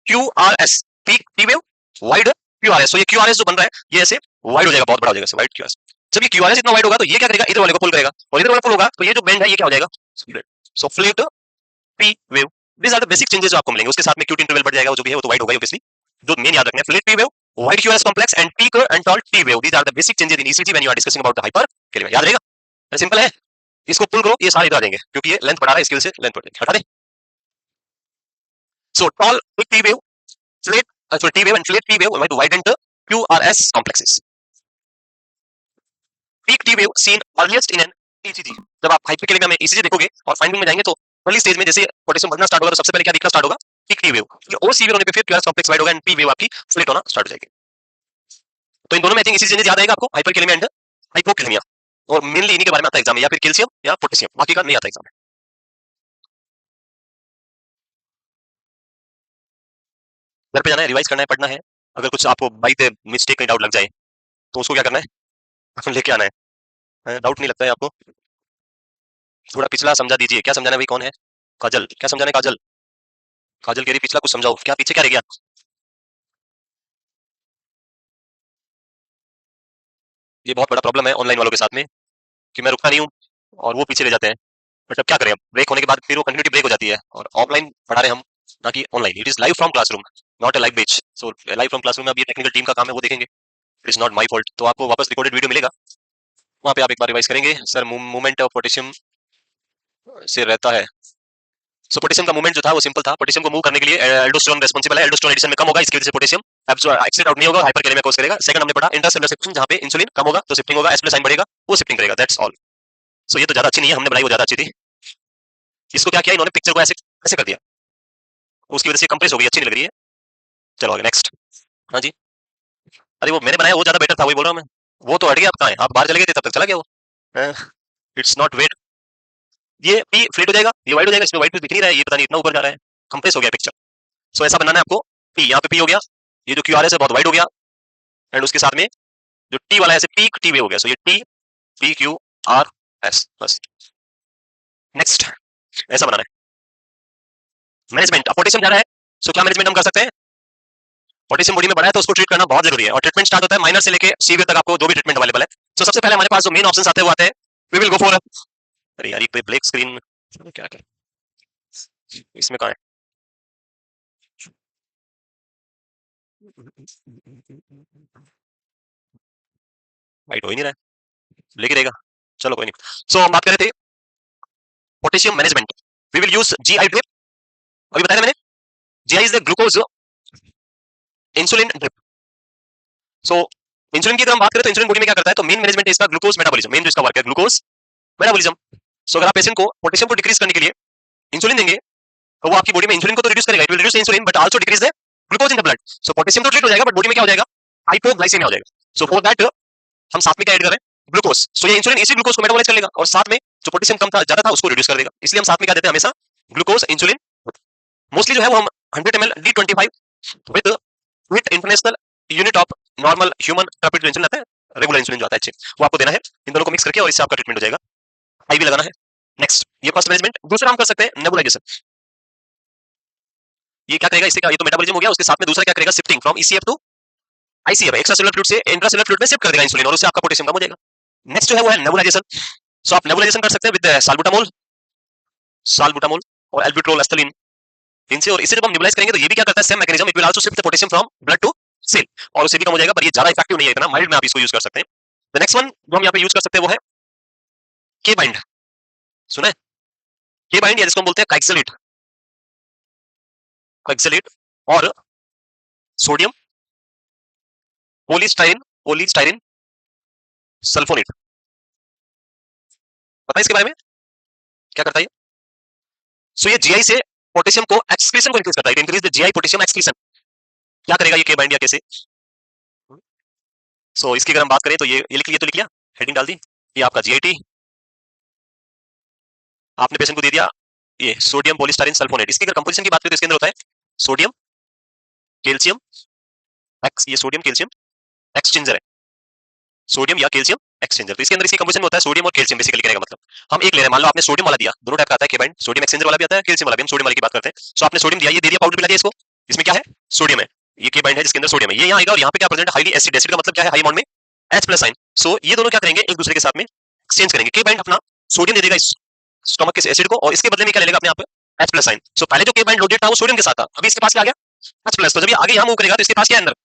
Q R S, peak T wave, wide Q R S. So ये क्यू आर एस जो बन रहा है ये ऐसे वाइड हो जाएगा, बहुत बड़ा हो जाएगा, वाइड क्यू आर एस। जब ये क्यू आर एस इतना वाइड होगा तो ये क्या करेगा? इधर वाले को पुल करेगा, और इधर वाला पुल होगा तो ये जो बेंड है ये क्या हो जाएगा? Split. So flat P wave, this are the basic changes जो आपको मिलेंगे। उसके साथ में क्यू इंटरवल बढ़ जाएगा, वो जो भी है वो तो वाइड होगा ऑब्वियसली। जो मेन याद रखना है, flat P wave, wide Q R S complex and peak and tall T wave, these are the basic changes in ECG when you are discussing about the hyperkalemia. याद रहेगा? Simple है। इसको पुल करो, ये सारे इधर आ जाएंगे, क्योंकि ये लेंथ बढ़ा रहा है, इसकी वजह से लेंथ बढ़ जाएगी। हटा दे। So tall T wave, flat T wave and flat T wave might widen the QRS complexes. Peak T wave seen earliest in an ECG. जब आप हाइपरकैलेमिया में ECG देखोगे और फाइंडिंग में जाएंगे तो अर्ली स्टेज में जैसे पोटेशियम बढ़ना स्टार्ट होगा तो सबसे पहले क्या दिखना स्टार्ट होगा? Peak T wave. ये और सीवियर होने पे फिर QRS कॉम्प्लेक्स वाइड होगा एंड पी वेव आपकी फ्लैट होना स्टार्ट हो जाएगी। तो इन दोनों में आई थिंक ECG चेंजेस याद आएगा आपको, हाइपरकैलेमिया एंड हाइपोकैलेमिया, और मेनली इन्हीं के बारे में आता है एग्जाम में, या फिर कैल्शियम या पोटेशियम, बाकी का नहीं आता एग्जाम में। घर पे जाना है, रिवाइज करना है, पढ़ना है। अगर कुछ आपको बाई द मिस्टेक कहीं डाउट लग जाए तो उसको क्या करना है? लेके आना है। डाउट नहीं लगता है आपको? थोड़ा पिछला समझा दीजिए। क्या समझाना है भाई? कौन है? काजल। क्या समझाना है काजल? काजल कह रही पिछला कुछ समझाओ। क्या पीछे क्या रह गया? ये बहुत बड़ा प्रॉब्लम है ऑनलाइन वालों के साथ में कि मैं रुकता नहीं हूँ और वो पीछे ले जाते हैं। बट अब क्या करें, अब ब्रेक होने के बाद फिर वो कंटिन्यूटी ब्रेक हो जाती है और ऑफलाइन पढ़ा रहे हैं हम, ना कि online. It is live from classroom, not a live batch. So live from classroom में अब ये टेक्निकल टीम का काम है, वो देखेंगे। It is not my fault. तो आपको वापस रिकॉर्डेड वीडियो मिलेगा, वहाँ पे आप एक बार रिवाइज करेंगे। सर मूवमेंट ऑफ पोटेशियम से रहता है। सो पोटेशियम का मूवमेंट जो था वो सिंपल था। पोटेशियम को मूव करने के लिए एल्डोस्टेरोन रिस्पांसिबल है, एल्डोस्टेरोन एडिशन में कम होगा, इसकी वजह से पोटेशियम एक्सीड आउट नहीं होगा, हाइपरकैलेमिया कॉज करेगा। सेकंड हमने पढ़ा इंट्रासेलुलर शिफ्टिंग, जहाँ पे इंसुलिन कम होगा तो शिफ्टिंग होगा, एस प्लस साइन बढ़ेगा, वो शिफ्टिंग करेगा। That's all. सो ये तो ज्यादा अच्छी नहीं है, हमने बनाई वो ज्यादा अच्छी थी। इसको क्या किया इन्होंने, पिक्चर को ऐसे ऐसे कर दिया, उसकी वजह से कंप्रेस हो गई, अच्छी नहीं लग रही है। चलो आगे नेक्स्ट। हाँ जी, अरे वो मैंने बनाया वो ज्यादा बेटर था, वही बोल रहा हूँ मैं। वो तो हट गया, आप कहाँ है, आप बाहर चले गए थे तब तक चला गया वो। It's not wait. ये पी फ्लिट हो जाएगा, ये वाइड हो जाएगा, इसमें वाइड दिख नहीं रहा है, ये पता नहीं इतना ऊपर जा रहा है, कंप्रेस हो गया पिक्चर। सो ऐसा बनाना है आपको। पी यहाँ पे पी हो गया, ये जो क्यू आर एस है बहुत वाइड हो गया, एंड उसके साथ में जो टी वाला है ऐसे पीक टी वे हो गया। सो ये T P Q R S bus. Next ऐसा बनाना है। मैनेजमेंट, अब पोटेशियम जा रहा है, सो क्या मैनेजमेंट हम कर सकते हैं। पोटेशियम बॉडी में बढ़ा है तो उसको ट्रीट करना बहुत जरूरी है, और ट्रीटमेंट स्टार्ट होता है माइनर से लेके सीवियर तक, आपको जो भी ट्रीटमेंट अवेलेबल है। तो सबसे पहले हमारे पास जो मेन ऑप्शन आते हैं वो आते हैं, वी विल गो फॉर, अरे यार ये ब्लैक स्क्रीन क्या क्या इसमें कहाँ है, वाइट हो ही नहीं रहा है, लेके रहेगा। चलो कोई नहीं। सो हम बात कर रहे थे potassium management, we will use GI drip. अभी बताया मैंने, GI is the glucose insulin drip. So insulin की अगर हम बात करें तो इंसुलिन बॉडी में क्या करता है, तो मेन मैनेजमेंट इसका ग्लूकोज मेटाबॉलिज्म, मेन जो इसका वर्क है ग्लूकोज मेटाबॉलिज्म। सो अगर आप पेशेंट को पोटेशियम को डिक्रीज करने के लिए इंसुलिन देंगे, तो वो आपकी बॉडी में इंसुलिन को तो रिड्यूस करेगा, it will reduce insulin but also decrease the glucose in the blood. So potassium तो ट्रीट हो जाएगा, बट बॉडी में क्या हो जाएगा, हाइपोग्लाइसेमिया हो जाएगा। सो फॉर दैट हम साथ में क्या ऐड कर रहे हैं, ग्लूकोज। सो ये इंसुलिन इसी ग्लूकोज को मेटाबोलाइज कर लेगा, और साथ में जो पोटेशियम कम था ज्यादा था उसको रिड्यूस कर देगा। इसलिए हम साथ में क्या देते हैं हमेशा, ग्लूकोज इंसुलिन। मोस्टली जो है वो हम 100 ml D25 with with international unit of normal human therapeutic insulin आता है, रेगुलर इंसुलिन जो आता है अच्छे, वो आपको देना है। इन दोनों को मिक्स करके और इससे आपका ट्रीटमेंट हो जाएगा। आईवी लगाना है। नेक्स्ट ये फर्स्ट मैनेजमेंट। दूसरा हम कर सकते हैं नेबुलाइजेशन। ये क्या करेगा, इससे क्या, ये तो मेटाबॉलिज्म हो गया, उसके साथ में दूसरा क्या करेगा, shifting from ECF to ICF, extracellular fluid से इंट्रासेलुलर फ्लूइड में शिफ्ट कर देगा इंसुलिन, और उससे आपका पोटेशियम कम हो जाएगा। नेक्स्ट जो है वो है नेबुलाइजेशन। सो आप नेबुलाइजेशन कर सकते हैं विद साल्बुटामोल, साल्बुटामोल और एल्ब्यूट्रोल एस्थलीन, इनसे। और इसे जब हम नेबुलाइज करेंगे तो ये भी क्या करता है, same mechanism, it will also shift the potassium from blood to cell, और उससे भी कम हो जाएगा, पर ये ज्यादा इफेक्टिव नहीं है, इतना माइल्ड में आप इसको यूज कर सकते हैं। द नेक्स्ट वन जो हम यहाँ पे यूज कर सकते हैं वो है के बाइंड। सुना है के बाइंड, या जिसको हम बोलते हैं काइक्सलेट, काइक्सलेट और सोडियम पोलीस्टाइरिन, पोलीस्टाइरिन सल्फोनेट। पता है इसके बारे में क्या करता है ये? सो ये जीआई से पोटेशियम को एक्सक्रीशन को इंक्रीज करता है, increase the GI potassium excretion. क्या करेगा ये के बाइंड या कैसे? सो इसकी अगर हम बात करें तो ये लिख लिया, तो लिख लिया, हेडिंग डाल दी, ये आपका जीआईटी आपने पेशेंट को दे दिया, ये सोडियम पॉलीस्टाइरिन सल्फोनेट। इसकी अगर कंपोजिशन की बात करें तो इसके अंदर होता है सोडियम कैल्शियम एक्स, ये सोडियम कैल्शियम एक्सचेंजर है, सोडियम या कैल्शियम एक्सचेंजर। तो इसके अंदर इसकी कंपोजिशन में होता है सोडियम और कैल्शियम, बेसिकली कहने का मतलब। हम एक ले रहे हैं, मान लो आपने सोडियम वाला दिया, दोनों टाइप का आता है केबाइंड, सोडियम एक्सचेंजर वाला भी आता है, कैल्शियम वाला भी। हम सोडियम वाले की बात करते हैं। सो आपने सोडियम दिया, ये दे दिया, पाउडर पिला दिया इसको, इसमें क्या है, सोडियम है, ये केबाइंड है जिसके अंदर सोडियम है, ये यहाँ आएगा, और यहाँ पे क्या प्रेजेंट, हाईली एसिड, एसिड का मतलब क्या है, हाई अमाउंट में H प्लस साइन। सो ये दोनों क्या करेंगे, एक दूसरे के साथ में एक्सचेंज करेंगे। केबाइंड अपना सोडियम दे देगा इस स्टमक के एसिड को, और इसके बदले में क्या ले लेगा अपने आप H प्लस साइन। सो पहले जो केबाइंड लोडेड था वो सोडियम के साथ था, अभी इसके पास क्या आ गया H प्लस। तो जब ये आगे यहाँ मूव करेगा तो इसके पास क्या है अंदर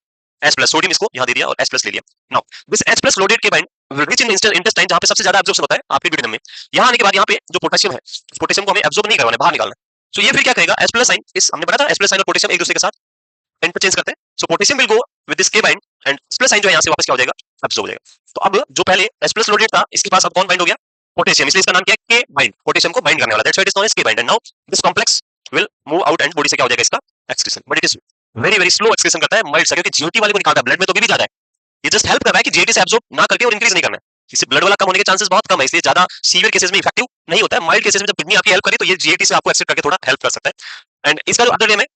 H प्लस, सोडियम इसको यहाँ दे दिया और H प्लस ले लिया। Now this H plus loaded K bind will reach in intestine, जहाँ पे सबसे ज्यादा एब्जॉर्प्शन होता है आपके ड्यूडेनम में। यहाँ आने के बाद यहाँ पे जो पोटेशियम है, पोटेशियम को हमें एब्जॉर्ब नहीं करवाना, बाहर निकालना। सो ये फिर क्या करेगा, H प्लस साइन, इस हमने पढ़ा था H प्लस साइन और पोटेशियम एक दूसरे के साथ इंटरचेंज करते हैं। So potassium will go with this K bind, and H plus sign जो है यहाँ से वापस क्या हो जाएगा, एब्जॉर्ब हो जाएगा। तो अब जो पहले H प्लस लोडेड था, इसके पास अब कौन बाइंड हो गया, पोटेशियम, इसलिए इसका नाम क्या है, के बाइंड, पोटेशियम को बाइंड करने वाला, that's why it is known as K bind. And now this complex will move out and body से क्या हो जाएगा इसका excretion, but it is very very slow excretion करता है, माइल्ड सा, क्योंकि जीओटी वाले को निकालता है, ब्लड में तो भी ज्यादा है। ये जस्ट हेल्प कर रहा है कि जीओटी से एब्जॉर्ब ना करके और इंक्रीज नहीं करना है, इससे ब्लड वाला कम होने के चांसेस बहुत कम है, इसलिए ज्यादा सीवियर केसेस में इफेक्टिव नहीं होता है। माइल्ड केसेस में जब किडनी आपकी हेल्प करे तो ये जीएटी से आपको एक्सेप्ट करके थोड़ा हेल्प कर सकता है। एंड इसका जो अदर नेम है,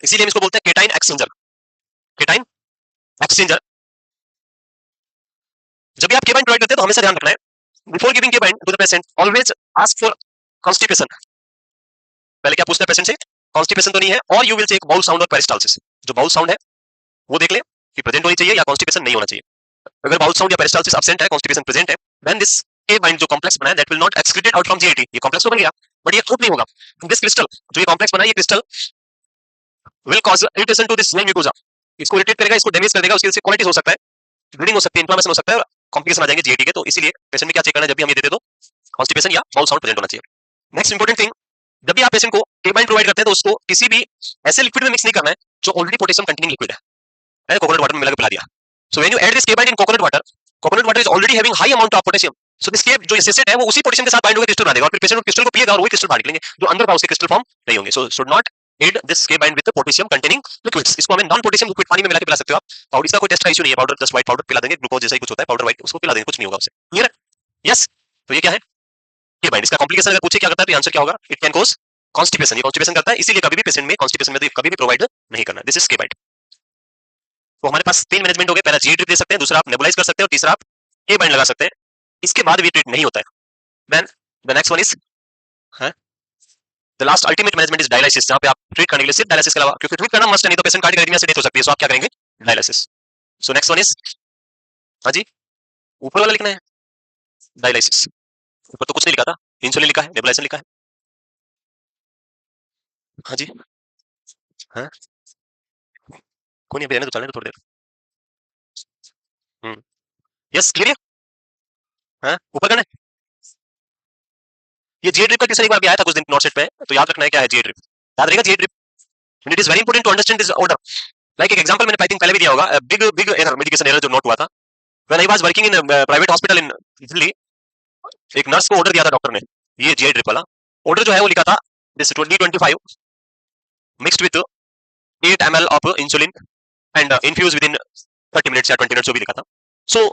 इसीलिए हम इसको बोलते हैं केटाइन एक्सचेंजर, केटाइन एक्सचेंजर। जब भी आप केबाइन प्रोवाइड करते हैं तो हमेशा ध्यान रखना है, before giving K bind to the patient always ask for constipation. पहले क्या पूछना है पेशेंट से, कॉन्स्टिपेशन तो नहीं है, और you will check bowel sound और पेरिस्टाल्सिस। जो बाउल साउंड है वो देख ले कि प्रेजेंट होनी चाहिए या कॉन्स्टिपेशन नहीं होना चाहिए। अगर बाउल साउंड या पेरिस्टाल्सिस एब्सेंट है, कॉन्स्टिपेशन प्रेजेंट है, देन दिस के बाइंड जो कॉम्प्लेक्स बना है that will not excreted out from GIT. ये कॉम्प्लेक्स तो बन गया बट ये आउट नहीं होगा। दिस क्रिस्टल जो ये कॉम्प्लेक्स बना है, ये crystal will cause irritation to this mucosa. इसको इरिटेट करेगा, इसको डैमेज कर देगा, उसकी वजह से क्वालिटीज हो सकता है, ब्लीडिंग हो सकती है, इन्फ्लेमेशन हो सकता है और कॉम्प्लिकेशन आ जाएंगे जीआईटी के। तो इसीलिए पेशेंट में क्या चेक करना है जब भी हम ये देते तो कॉन्स्टिपेशन या बाउल साउंड प्रेजेंट होना चाहिए। नेक्स्ट इंपॉर्टेंट थिंग, जब भी आप पेशेंट को केबाइन प्रोवाइड करते हैं तो उसको किसी भी ऐसे लिक्विड में मिक्स नहीं करना है जो ऑलरेडी पोटेशियम कंटेनिंग लिक्विड है, कोकोनट वाटर में मिला के पिला दिया। So when you add this K bind in coconut water is already having high amount of potassium, so this K bind जो एसिड है वो उसी पोटेशियम के साथ बाइंड होकर क्रिस्टल बना देगा और फिर पेशेंट क्रिस्टल को पिएगा और वही क्रिस्टल बाहर निकलेंगे जो अंदर का उसके क्रिस्टल फॉर्म नहीं होंगे। So should not add this K bind with potassium containing liquids. इसको हमें नॉन पोटेशियम लिक्विड पानी में मिला के पिला सकते हो आप। पाउडर इसका कोई टेस्ट का इशू नहीं है, पाउडर जस्ट व्हाइट पाउडर पिला देंगे, ग्लूकोज जैसा ही कुछ होता है, पाउडर व्हाइट उसको पिला देंगे, कुछ नहीं होगा उससे। क्लियर है? यस। तो ये क्या है? केबाइन। इसका कॉम्प्लिकेशन अगर पूछे क्या करता है तो आंसर क्या होगा? It can cause constipation. ये कॉन्स्टिपेशन करता है, इसीलिए कभी भी पेशेंट में कॉन्स्टिपेशन में कभी भी प्रोवाइड नहीं करना। This is K bind. तो हमारे पास तीन मैनेजमेंट हो गए, पहला जी ड्रिप दे सकते हैं, दूसरा आप नेबुलाइज कर सकते हैं और तीसरा आप केबाइन लगा सकते हैं। इसके बाद भी ट्रीट नहीं होता है, then the next one is the last ultimate management is dialysis, जहां पे आप ट्रीट करने के लिए सिर्फ डायलिसिस के अलावा, क्योंकि ट्रीट करना मस्ट है, नहीं तो पेशेंट कार्डियक अरिथमिया से डेथ हो सकती है, सो आप क्या करेंगे? Dialysis. So next one is, हाँ जी, ऊपर वाला लिखना है डायलिसिस, ऊपर तो कुछ नहीं लिखा था, इंसुलिन लिखा है, नेबुलाइजेशन लिखा है। हाँ जी, हाँ कोई नहीं, अभी रहने दो, चलने दो थोड़ी देर। यस क्लियर है? हाँ ऊपर करना है। ये जी ड्रिप का क्वेश्चन एक बार भी आया था कुछ दिन नोट सेट पे, तो याद रखना है क्या है जी ड्रिप, याद रहेगा G drip. It is very important to understand this order. Like एक एग्जांपल मैंने आई थिंक पहले भी दिया होगा, big big error, medication error जो नोट हुआ था when I was working in private hospital in Delhi. एक नर्स को ऑर्डर दिया था डॉक्टर ने, ये जी ड्रिप वाला ऑर्डर जो है वो लिखा था this 2025 mixed with 8 ml of insulin and infuse within 30 minutes या 20 मिनट्स जो भी लिखा था। सो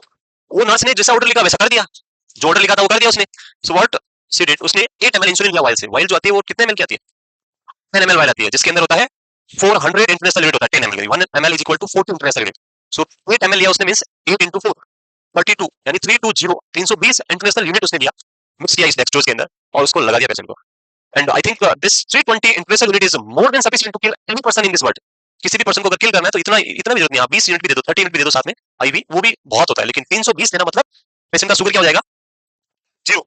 वो नर्स ने जैसा ऑर्डर लिखा वैसा कर दिया, जो ऑर्डर लिखा था वो कर दिया उसने। सो व्हाट शी डिड, उसने 8 ml इंसुलिन लिया वाइल से। वाइल जो आती है वो कितने ml की आती है? 10 ml वाइल आती है, जिसके अंदर होता है 400 इंटरनेशनल यूनिट होता है 10 ml, 1 ml is equal to 40 international unit. So 8 ml लिया उसने, मींस 8 into 4 32, यानी 320 इंटरनेशनल यूनिट उसने लिया, मिक्स किया इस डेक्सट्रोज के अंदर और उसको लगा दिया पेशेंट को। And I think this 320 international unit is more than sufficient to kill any person in this world. किसी भी पर्सन को अगर किल करना है तो इतना इतना भी जरूरत नहीं, आप 20 यूनिट भी दे दो, 30 यूनिट भी दे दो साथ में आईवी, वो भी बहुत होता है। लेकिन 320 देना मतलब पेशेंट का शुगर क्या हो जाएगा? जीरो।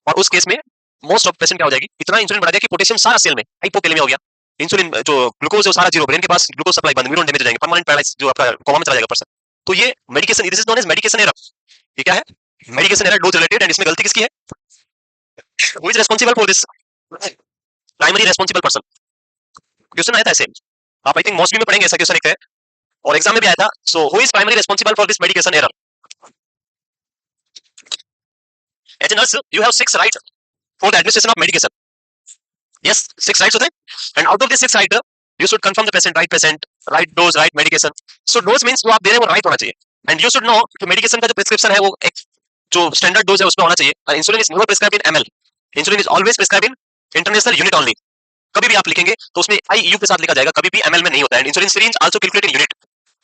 और उस केस में मोस्ट ऑफ पेशेंट क्या हो जाएगी? इतना इंसुलिन बढ़ा दिया कि पोटेशियम सारा सेल में हाइपोकैलेमिया हो गया, इंसुलिन जो ग्लूकोज है वो सारा जीरो, ब्रेन के पास ग्लूकोज सप्लाई बंद, न्यूरॉन डैमेज हो जाएंगे, परमानेंट पैरालाइज जो आपका कोमा में चला जाएगा पर्सन। तो ये medication, this is known as medication error. ये क्या है? Medication error, dose related. And इसमें गलती किसकी है? Who is responsible for this? Primary responsible person. Question आया था ऐसे, आप आई थिंक मोस्टली में पढ़ेंगे ऐसा क्वेश्चन एक है और एग्जाम में भी आया था। So who is primary responsible for this medication error? As a nurse you have 6 right for the administration of medication. Yes 6 rights होते हैं and out of this 6 right you should confirm the patient, right dose, right medication. So dose means जो आप दे रहे हैं वो right होना चाहिए एंड यू शुड नो कि मेडिकेशन का जो प्रिस्क्रिप्शन है वो एक जो स्टैंडर्ड डोज है उसमें होना चाहिए। और insulin is never prescribed in ML, insulin is always prescribed in international unit only. कभी भी आप लिखेंगे तो उसमें आईयू के साथ लिखा जाएगा, कभी भी एमएल में नहीं होता है। Insulin syringe also calculated in unit,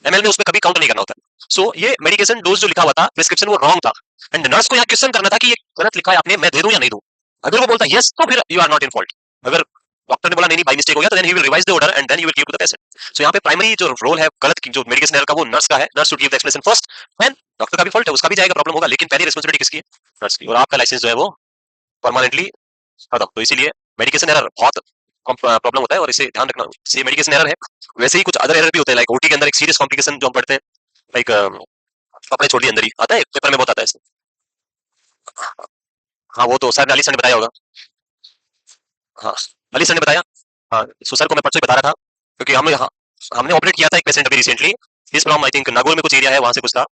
ML में उसमें कभी काउंट नहीं करना होता है। सो ये मेडिकेशन डोज जो लिखा हुआ था प्रिस्क्रिप्शन वो रॉन्ग था एंड नर्स को यहाँ क्वेश्चन करना था कि ये गलत लिखा है आपने, मैं दे दूं या नहीं दूं। अगर वो बोलता यस तो फिर you are not in fault. अगर डॉक्टर ने बोला नहीं बाय मिस्टेक हो गया तो then he will revise the order and then he will give to the patient. So यहाँ पे प्राइमरी जो रोल है गलत जो मेडिकेशन एरर का वो नर्स का है, nurse should give the explanation first, then doctor का भी फॉल्ट है, उसका भी जाएगा, प्रॉब्लम होगा, लेकिन पहली रिस्पांसिबिलिटी किसकी है? नर्स की। और आपका लाइसेंस जो है वो परमानेंटली खत्म। तो इसीलिए मेडिकेशन एरर बहुत प्रॉब्लम होता है और इसे ध्यान रखना। ये मेडिकेशन एरर है, वैसे ही कुछ अदर एरर भी होते हैं, लाइक ओटी के अंदर एक सीरियस कॉम्प्लिकेशन जो हम पढ़ते हैं, लाइक अपने छोड़ दिए अंदर ही आता है, पेपर में बहुत आता है इसमें। हाँ वो तो सर अली सर ने बताया होगा। हाँ अली सर ने बताया। हाँ सो सर को मैं परसों ही बता रहा था क्योंकि हमने ऑपरेट किया था एक पेशेंट अभी रिसेंटली, इस फ्रॉम आई थिंक नागौर में कुछ एरिया है वहां से कुछ था,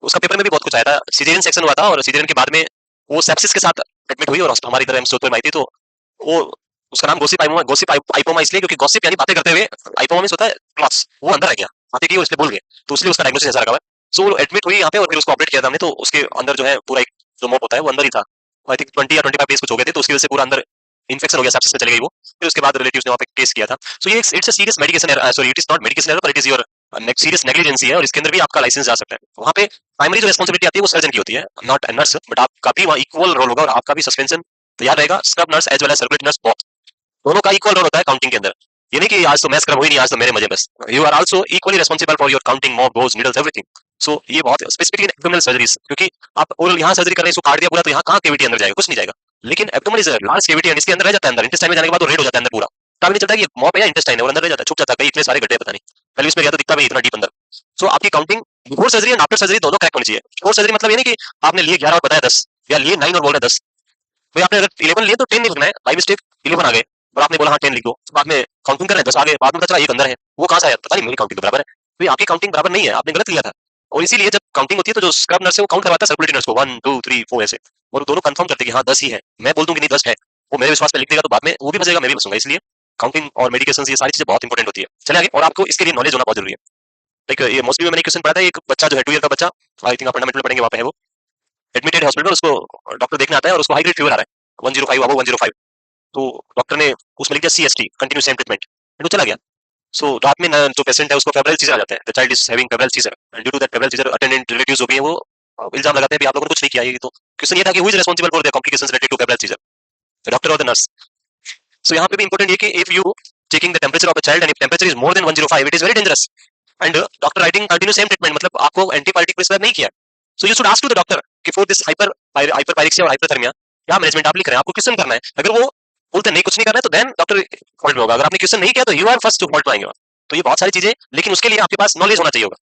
उसका पेपर में भी बहुत कुछ आया था। सिजेरियन सेक्शन हुआ था और सिजेरियन के बाद में वो सेप्सिस के साथ एडमिट हुई और हमारी इधर एम्स जोधपुर में आई थी। तो वो उसका नाम गोसिप आइपोमा इसलिए क्योंकि गॉसिप यानी बातें करते हुए, आइपोमा मींस होता है क्लॉट्स, वो अंदर आ गया, बातें की वो इसलिए भूल गए, तो इसलिए उसका डायग्नोसिस ऐसा रखा हुआ है। सो वो एडमिट हुई यहाँ पे और फिर उसको ऑपरेट किया था हमने, तो उसके अंदर जो है पूरा एक जो मोप होता है वो अंदर ही था। आई थिंक 20 या 25 डेज कुछ हो गए थे, तो उसकी वजह से पूरा अंदर इन्फेक्शन हो गया, सेप्सिस में चली गई वो। फिर उसके बाद रिलेटिव्स ने वहाँ पे केस किया था। सो ये it's a serious medication error, sorry it is not medication error, पर it is your serious negligence है और इसके अंदर भी आपका लाइसेंस जा सकता है। वहाँ पे प्राइमरी जो रिस्पांसिबिलिटी आती है वो सर्जन की होती है, नॉट अ नर्स, बट आपका भी वहाँ इक्वल रोल होगा और आपका भी सस्पेंशन तैयार रहेगा, scrub nurse as well as circulate nurse both, दोनों का इक्वल रोल होता है काउंटिंग के अंदर। ये नहीं कि आज तो मैं स्क्रब हुई नहीं, आज तो मेरे मजे बस, you are also equally responsible for your counting, mop, dose, needles, everything. So ये बहुत स्पेसिफिकली एब्डोमिनल सर्जरीज, क्योंकि आप ओरल यहाँ सर्जरी कर रहे हैं, इसको काट दिया पूरा, तो यहाँ कहाँ केविटी अंदर जाएगा, कुछ नहीं जाएगा। लेकिन abdominal is large cavity and इसके अंदर रह जाता है, अंदर इंटेस्टाइन में जाने के बाद वो रेड हो जाता है अंदर पूरा, पता भी नहीं चलता कि ये मॉप है या इंटेस्टाइन है, और अंदर रह जाता है, छुप जाता है, कहीं इतने सारे गड्ढे पता नहीं, पहले उसमें गया तो दिखता भी इतना डीप अंदर। सो आपकी counting before surgery and after surgery दोनों करेक्ट होनी चाहिए। बिफोर सर्जरी मतलब ये नहीं कि आपने लिए 11 और बताया 10, या लिए 9 और बोल रहे 10, भाई आपने अगर 11 लिए तो 10 नहीं लिखना है, बाई मिस्टेक 11 आ गए और आपने बोला हाँ 10 लिख दो, बाद में काउंटिंग कर रहे हैं 10 आ गए, बाद में पता चला एक अंदर है, वो कहाँ से आया पता नहीं, मेरी काउंटिंग तो बराबर है, तो ये आपकी काउंटिंग बराबर नहीं है, आपने गलत लिया था। और इसीलिए जब काउंटिंग होती है तो जो स्क्रब नर्स है वो काउंट करवाता है सर्कुलेटरी नर्स को 1 2 3 4 ऐसे, और दोनों कंफर्म करते हैं कि हाँ 10 ही है, मैं बोल दूं कि नहीं 10 है, वो मेरे विश्वास पे लिख देगा तो बाद में वो भी फंसेगा, मैं भी फंसूंगा, इसलिए काउंटिंग और मेडिकेशन ये सारी चीजें बहुत इंपॉर्टेंट होती है। चलिए आगे, और आपको इसके लिए नॉलेज होना बहुत जरूरी है। लाइक ये मोस्टली मैंने क्वेश्चन पढ़ा था, एक बच्चा जो है 2 ईयर का बच्चा, आई थिंक आप फंडामेंटल पढ़ेंगे वहाँ पे है वो, एडमिटेड हॉस्पिटल, उसको डॉक्टर देखने आता है और उसको हाई ग्रेड फीवर आ रहा है 105 अबो 105, तो डॉक्टर ने उसमें लिख दिया CST continue same treatment, and वो चला गया। सो रात में जो पेशेंट है उसको फेब्राइल सीजर आ जाता है, the child is having febrile seizure, and due to that febrile seizure attendant relatives हो गए हैं, वो इल्जाम लगाते हैं कि आप लोगों ने कुछ नहीं किया, ये तो क्वेश्चन ये था कि who is responsible for the complications related to febrile seizure, the doctor और द नर्स। सो यहाँ पे भी इंपॉर्टेंट ये कि if you checking the temperature of a child and if temperature is more than 105 it is very dangerous, and doctor writing continue same treatment, मतलब आपको antibiotic prescribe नहीं किया। So you should ask to the doctor कि for this hyperpyrexia और hypothermia क्या management आप लिख रहे हैं, आपको क्वेश्चन करना है, अगर वो बोलते नहीं कुछ नहीं करना है तो देन डॉक्टर फॉल्ट में होगा, अगर आपने क्वेश्चन नहीं किया तो you are first to fault में आएंगे। तो ये बहुत सारी चीजें, लेकिन उसके लिए आपके पास नॉलेज होना चाहिए होगा,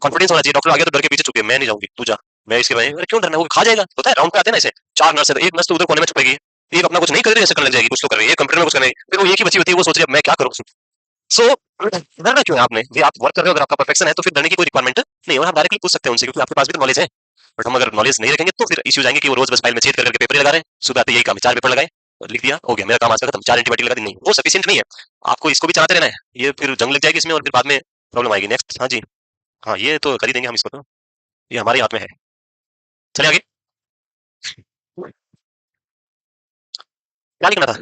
कॉन्फिडेंस होना चाहिए। डॉक्टर आ गया तो डर के पीछे छुपे, मैं नहीं जाऊंगी, तू जा, मैं इसके बारे में क्यों डरना, वो खा जाएगा, पता है राउंड पे आते हैं ना ऐसे, 4 नर्स है तो एक नर्स तो उधर कोने में छुपेगी, एक अपना कुछ नहीं कर रही ऐसे करने लग जाएगी, कुछ तो कर रही है कंप्यूटर में कुछ कर रही है, फिर वो एक ही बची होती है, वो सोच रही है मैं क्या करूँ। सो डरना क्यों है आपने, ये आप वर्क कर रहे हो, अगर आपका परफेक्शन है तो फिर डरने की कोई रिक्वायरमेंट नहीं, और आप डायरेक्टली पूछ सकते हैं उनसे, क्योंकि आपके पास भी तो नॉलेज है। बट हम अगर नॉलेज नहीं रखेंगे तो फिर इश्यूज आएंगे कि वो रोज बस फाइल में छेद करके पेपर ही लगा रहे हैं, सुबह आते यही काम है, 4 पेपर लगाए और लिख दिया, हो गया मेरा काम आज का खत्म, 4 एंटीबायोटिक लगा दी, नहीं वो सफिशिएंट नहीं है, आपको इसको भी चलाते रहना है, ये फिर जंग लग जाएगी इसमें और फिर बाद में प्रॉब्लम आएगी। नेक्स्ट, हाँ जी, हाँ ये तो कर ही देंगे हम इसको, तो ये हमारे हाथ में है। चलिए आगे, क्या लिखना था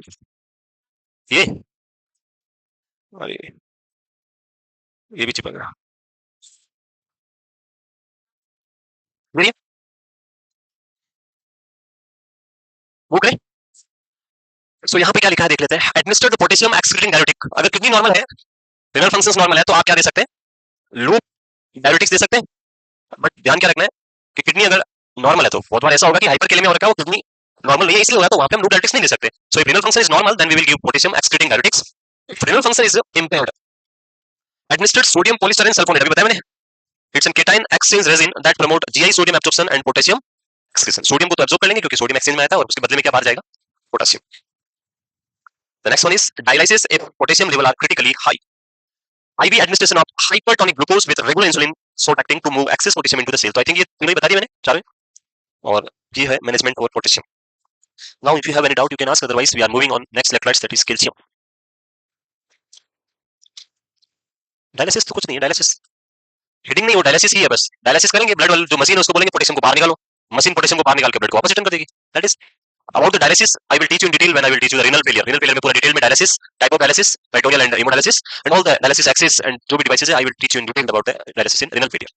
ये, अरे ये भी चिपक गया, देखिए वो करें। सो यहाँ पे क्या लिखा है देख लेते हैं, administer the potassium excreting diuretic, अगर किडनी नॉर्मल है, रिनल फंक्शंस नॉर्मल है, तो आप क्या दे सकते हैं, लूप डायरेटिक्स दे सकते हैं। बट ध्यान क्या रखना है कि किडनी अगर नॉर्मल है तो बहुत बार ऐसा होगा कि हाइपरकेलेमिया हो रखा है, वो किडनी नॉर्मल नहीं है इसलिए होगा, तो वहां पे हम लूप डायरेटिक्स नहीं दे सकते। So if renal function is normal then we will give potassium excreting diuretics, if renal function is impaired administered sodium polystyrene sulfonate, अभी बताया मैंने, it's an cation exchange resin that promote GI sodium absorption and potassium excretion, sodium को तो absorb कर लेंगे क्योंकि sodium exchange में आया था, और उसके बदले में क्या बाहर जाएगा, potassium. The next one is dialysis if potassium level are critically high, IV administration of hypertonic glucose with regular insulin short acting to move excess potassium into the cell, तो आई थिंक ये तीनों ही बता दिए मैंने चारों, और ये है मैनेजमेंट और potassium. Now if you have any doubt you can ask, otherwise we are moving on next electrolytes that is calcium. Dialysis तो कुछ नहीं है, डायलिसिस हीटिंग नहीं हो, डायलिसिस ही है बस, डायलिसिस करेंगे ब्लड वाली जो मशीन है उसको बोलेंगे पोटेशियम को बाहर निकालो, मशीन पोटेशियम को बाहर निकाल के ब्लड को वापस रिटर्न कर देगी, that is about the dialysis. I will teach you in detail when I will teach you the renal failure, renal failure में पूरा डिटेल में dialysis, type of dialysis, peritoneal and hemodialysis and all the dialysis access and जो भी devices है, I will teach you in detail about the dialysis in renal failure.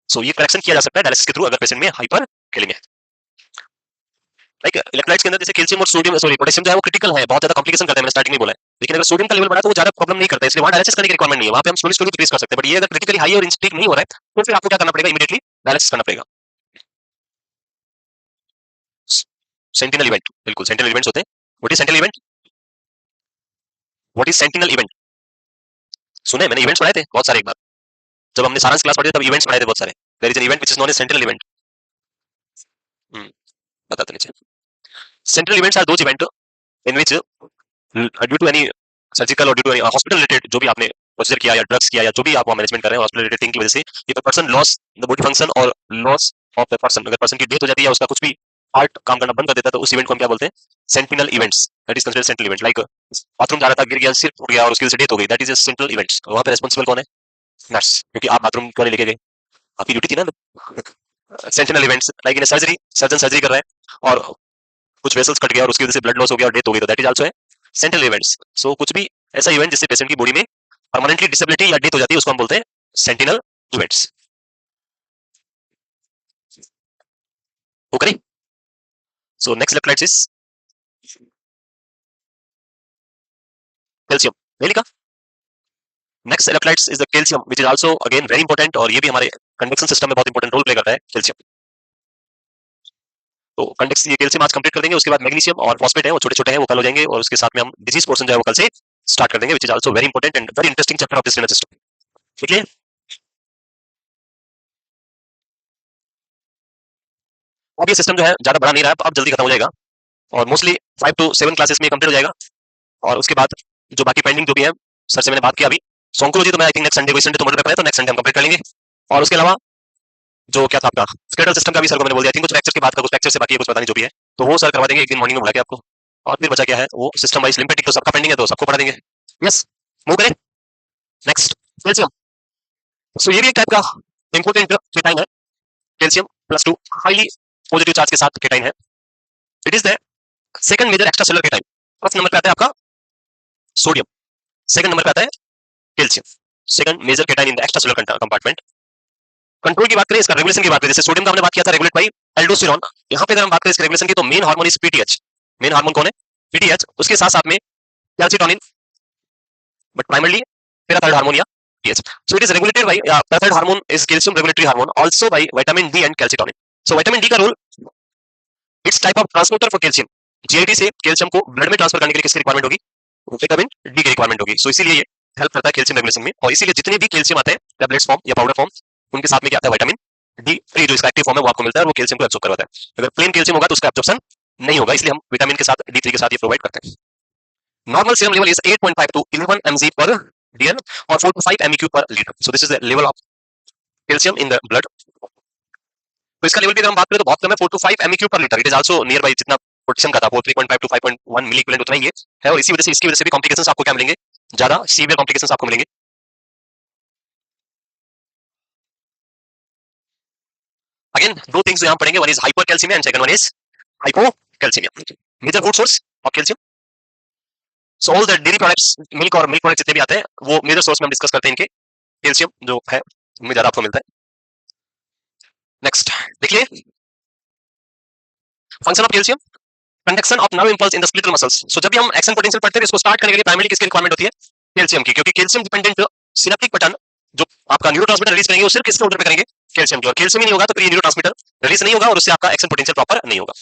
So ये correction किया जा सकता है डायलिसिस के थ्रू अगर पेशेंट में हाइपर कैलेमिया है। लाइक इलेक्ट्रोलाइट्स के अंदर जैसे कैल्शियम और सोडियम, सॉरी पोटेशियम जो है वो क्रिटिकल है, बहुत ज्यादा कॉम्प्लिकेशन करता है, मैंने स्टार्टिंग में बोला है, लेकिन अगर सोडियम का लेवल बढ़ा तो वो ज्यादा प्रॉब्लम नहीं करता है, इसलिए वहां डायलिसिस करने की रिक्वायरमेंट नहीं है, वहां पे हम स्लोली स्लोली डिक्रीज कर सकते हैं। बट ये अगर क्रिटिकली हाई और इंस्टेक नहीं हो रहा है तो फिर आपको क्या करना पड़ेगा, इमीडिएटली डायलिसिस करना पड़ेगा। सेंटिनल इवेंट, बिल्कुल सेंटिनल इवेंट्स होते हैं। What is sentinel event, what is sentinel event, सुने मैंने इवेंट्स पढ़ाए थे बहुत सारे, एक बार जब हमने सारांश क्लास पढ़ी तब इवेंट्स पढ़ाए थे बहुत सारे। There is an event which is known as sentinel event, बताते नीचे। Central events are those event in which due to any surgical और due to any hospital related जो भी आपने प्रोसीजर किया या ड्रग्स किया या जो भी आप मैनेजमेंट कर रहे हैं हॉस्पिटल रिलेटेड थिंग की वजह से, ये person loss the body function और लॉस ऑफ द पर्सन, अगर पर्सन की डेथ हो जाती है या उसका कुछ भी हार्ट काम करना बंद कर देता है तो उस इवेंट को हम क्या बोलते हैं, sentinel events, that is considered sentinel event. Like bathroom जा रहा था, गिर गया, सिर टूट गया और उसकी वजह से डेथ हो गई, दैट इज सेंटिनल इवेंट्स। वहां पे रेस्पॉन्सिबल कौन है, नर्स, क्योंकि आप बाथरूम क्यों नहीं लेके गए, आपकी ड्यूटी थी ना। Sentinel events like in surgery, surgeon surgery कर रहा है और कुछ वेसल्स कट गया और उसकी वजह से ब्लड लॉस हो गया और डेथ हो गई, तो दैट इज आल्सो है सेंट्रल इवेंट्स। सो कुछ भी ऐसा इवेंट जिससे पेशेंट की बॉडी में परमानेंटली डिसेबिलिटी या डेथ हो जाती है उसको हम बोलते हैं sentinel events. Okay, so next electrolytes is calcium, नहीं लिखा, next electrolytes is the calcium which is also again very important, और ये भी हमारे कंडक्शन सिस्टम में बहुत इंपॉर्टेंट रोल प्ले करता है कैल्शियम। तो कंडक्स ये कैल्शियम आज कंप्लीट कर देंगे, उसके बाद मैग्नीशियम और फॉस्फेट है वो छोटे छोटे हैं, वो कल हो जाएंगे, और उसके साथ में हम डिजीज पोर्शन जो है वो कल से स्टार्ट कर देंगे, which is also very important and very interesting chapter of this nervous system. ठीक है, अब ये सिस्टम जो है ज्यादा बड़ा नहीं रहा है, अब जल्दी खत्म हो जाएगा, और मोस्टली 5 to 7 क्लासेस में कंप्लीट हो जाएगा, और उसके बाद जो बाकी पेंडिंग जो भी है सर से मैंने बात किया अभी। सोंकोलॉजी तो मैं आई थिंक नेक्स्ट संडे को, संडे तो मॉडल पेपर है, तो नेक्स्ट संडे हम कंप्लीट कर लेंगे, और उसके अलावा जो क्या था आपका स्केलेटल सिस्टम का भी सर को मैंने बोल दिया, आई थिंक कुछ लेक्चर की बात का, कुछ लेक्चर से बाकी है, कुछ पता नहीं जो भी है, तो वो सर करवा देंगे एक दिन मॉर्निंग में बुला के आपको। और फिर बचा क्या है वो सिस्टम वाइज लिम्फेटिक तो सबका पेंडिंग है, तो सबको पढ़ा देंगे। यस, मूव करें नेक्स्ट, कैल्शियम। सो ये भी एक टाइप का इंपोर्टेंट केटाइन है, कैल्शियम +2 हाईली पॉजिटिव चार्ज के साथ केटाइन है। It is the second major extra cellular cation. First number पे आता है आपका सोडियम, सेकंड नंबर पे आता है calcium, second major cation in the extra cellular compartment. Control की बात करें, इसका रेगुलेशन की बात करें, जैसे सोडियम का हमने बात किया था रेगुलेट बाय एल्डोस्टेरोन, यहाँ पे अगर हम बात करें इसके रेगुलेशन की, तो main hormone is PTH. Main hormone कौन है? पीटीएच। उसके साथ साथ में calcitonin, but primarily parathyroid hormone या TH. So it is regulated by parathyroid hormone is calcium regulatory hormone, also by vitamin D and calcitonin. So vitamin D का role, it's type of transporter for calcium. GIT से calcium को blood में transfer करने के लिए किसकी requirement होगी? Vitamin D की रिक्वायरमेंट होगी। सो इसीलिए ये हेल्प करता है कैल्शियम रेगुलेशन में, और इसीलिए जितने भी कैल्शियम आते हैं टैबलेट्स फॉर्म या पाउडर फॉर्म, उनके साथ में क्या आता है? विटामिन डी फ्री जो इसका एक्टिव फॉर्म है वो आपको मिलता है, और वो कैल्शियम को एब्सॉर्ब करवाता है। अगर प्लेन कैल्शियम होगा तो उसका एब्सॉर्प्शन नहीं होगा, इसलिए हम विटामिन के साथ डी3 के साथ ये प्रोवाइड करते हैं। Normal serum level is 8.5 to 11 mg per dl और 4 to 5 MEq per liter. So this is the level of calcium in the blood. तो इसका लेवल भी अगर हम बात करें तो बहुत कम है, 4 to 5 MEq per liter. It is also near by जितना पोटेशियम का था वो 3.5 to 5.1 मिली इक्विवेलेंट उतना ही है, और इसी वजह से इसकी वजह से भी कॉम्प्लिकेशंस आपको क्या मिलेंगे? ज्यादा सीवियर कॉम्प्लिकेशंस आपको मिलेंगे। अगेन दो थिंग्स यहाँ पढ़ेंगे, one is hyper calcemia and second one is hypocalcemia. Major food source of calcium, so all the dairy products, milk और मिल्क प्रोडक्ट्स जितने भी आते हैं वो मेजर सोर्स में हम डिस्कस करते हैं इनके, कैल्शियम जो है उनमें ज्यादा आपको मिलता है। नेक्स्ट देखिए, function of calcium, conduction of nerve impulse in the skeletal muscles. So जब भी हम एक्शन पोटेंशियल पढ़ते हैं, इसको स्टार्ट करने के लिए प्राइमरी किसकी रिक्वायरमेंट होती है? कैल्शियम की, क्योंकि कैल्शियम डिपेंडेंट सिनेप्टिक पैटर्न जो आपका न्यूरोट्रांसमीटर रिलीज करेंगे वो सिर्फ किसके ऑर्डर पे करेंगे? कैल्शियम की, और कैल्शियम ही नहीं होगा तो फिर ये न्यूरोट्रांसमीटर रिलीज नहीं होगा, और उससे आपका एक्शन पोटेंशियल प्रॉपर नहीं होगा।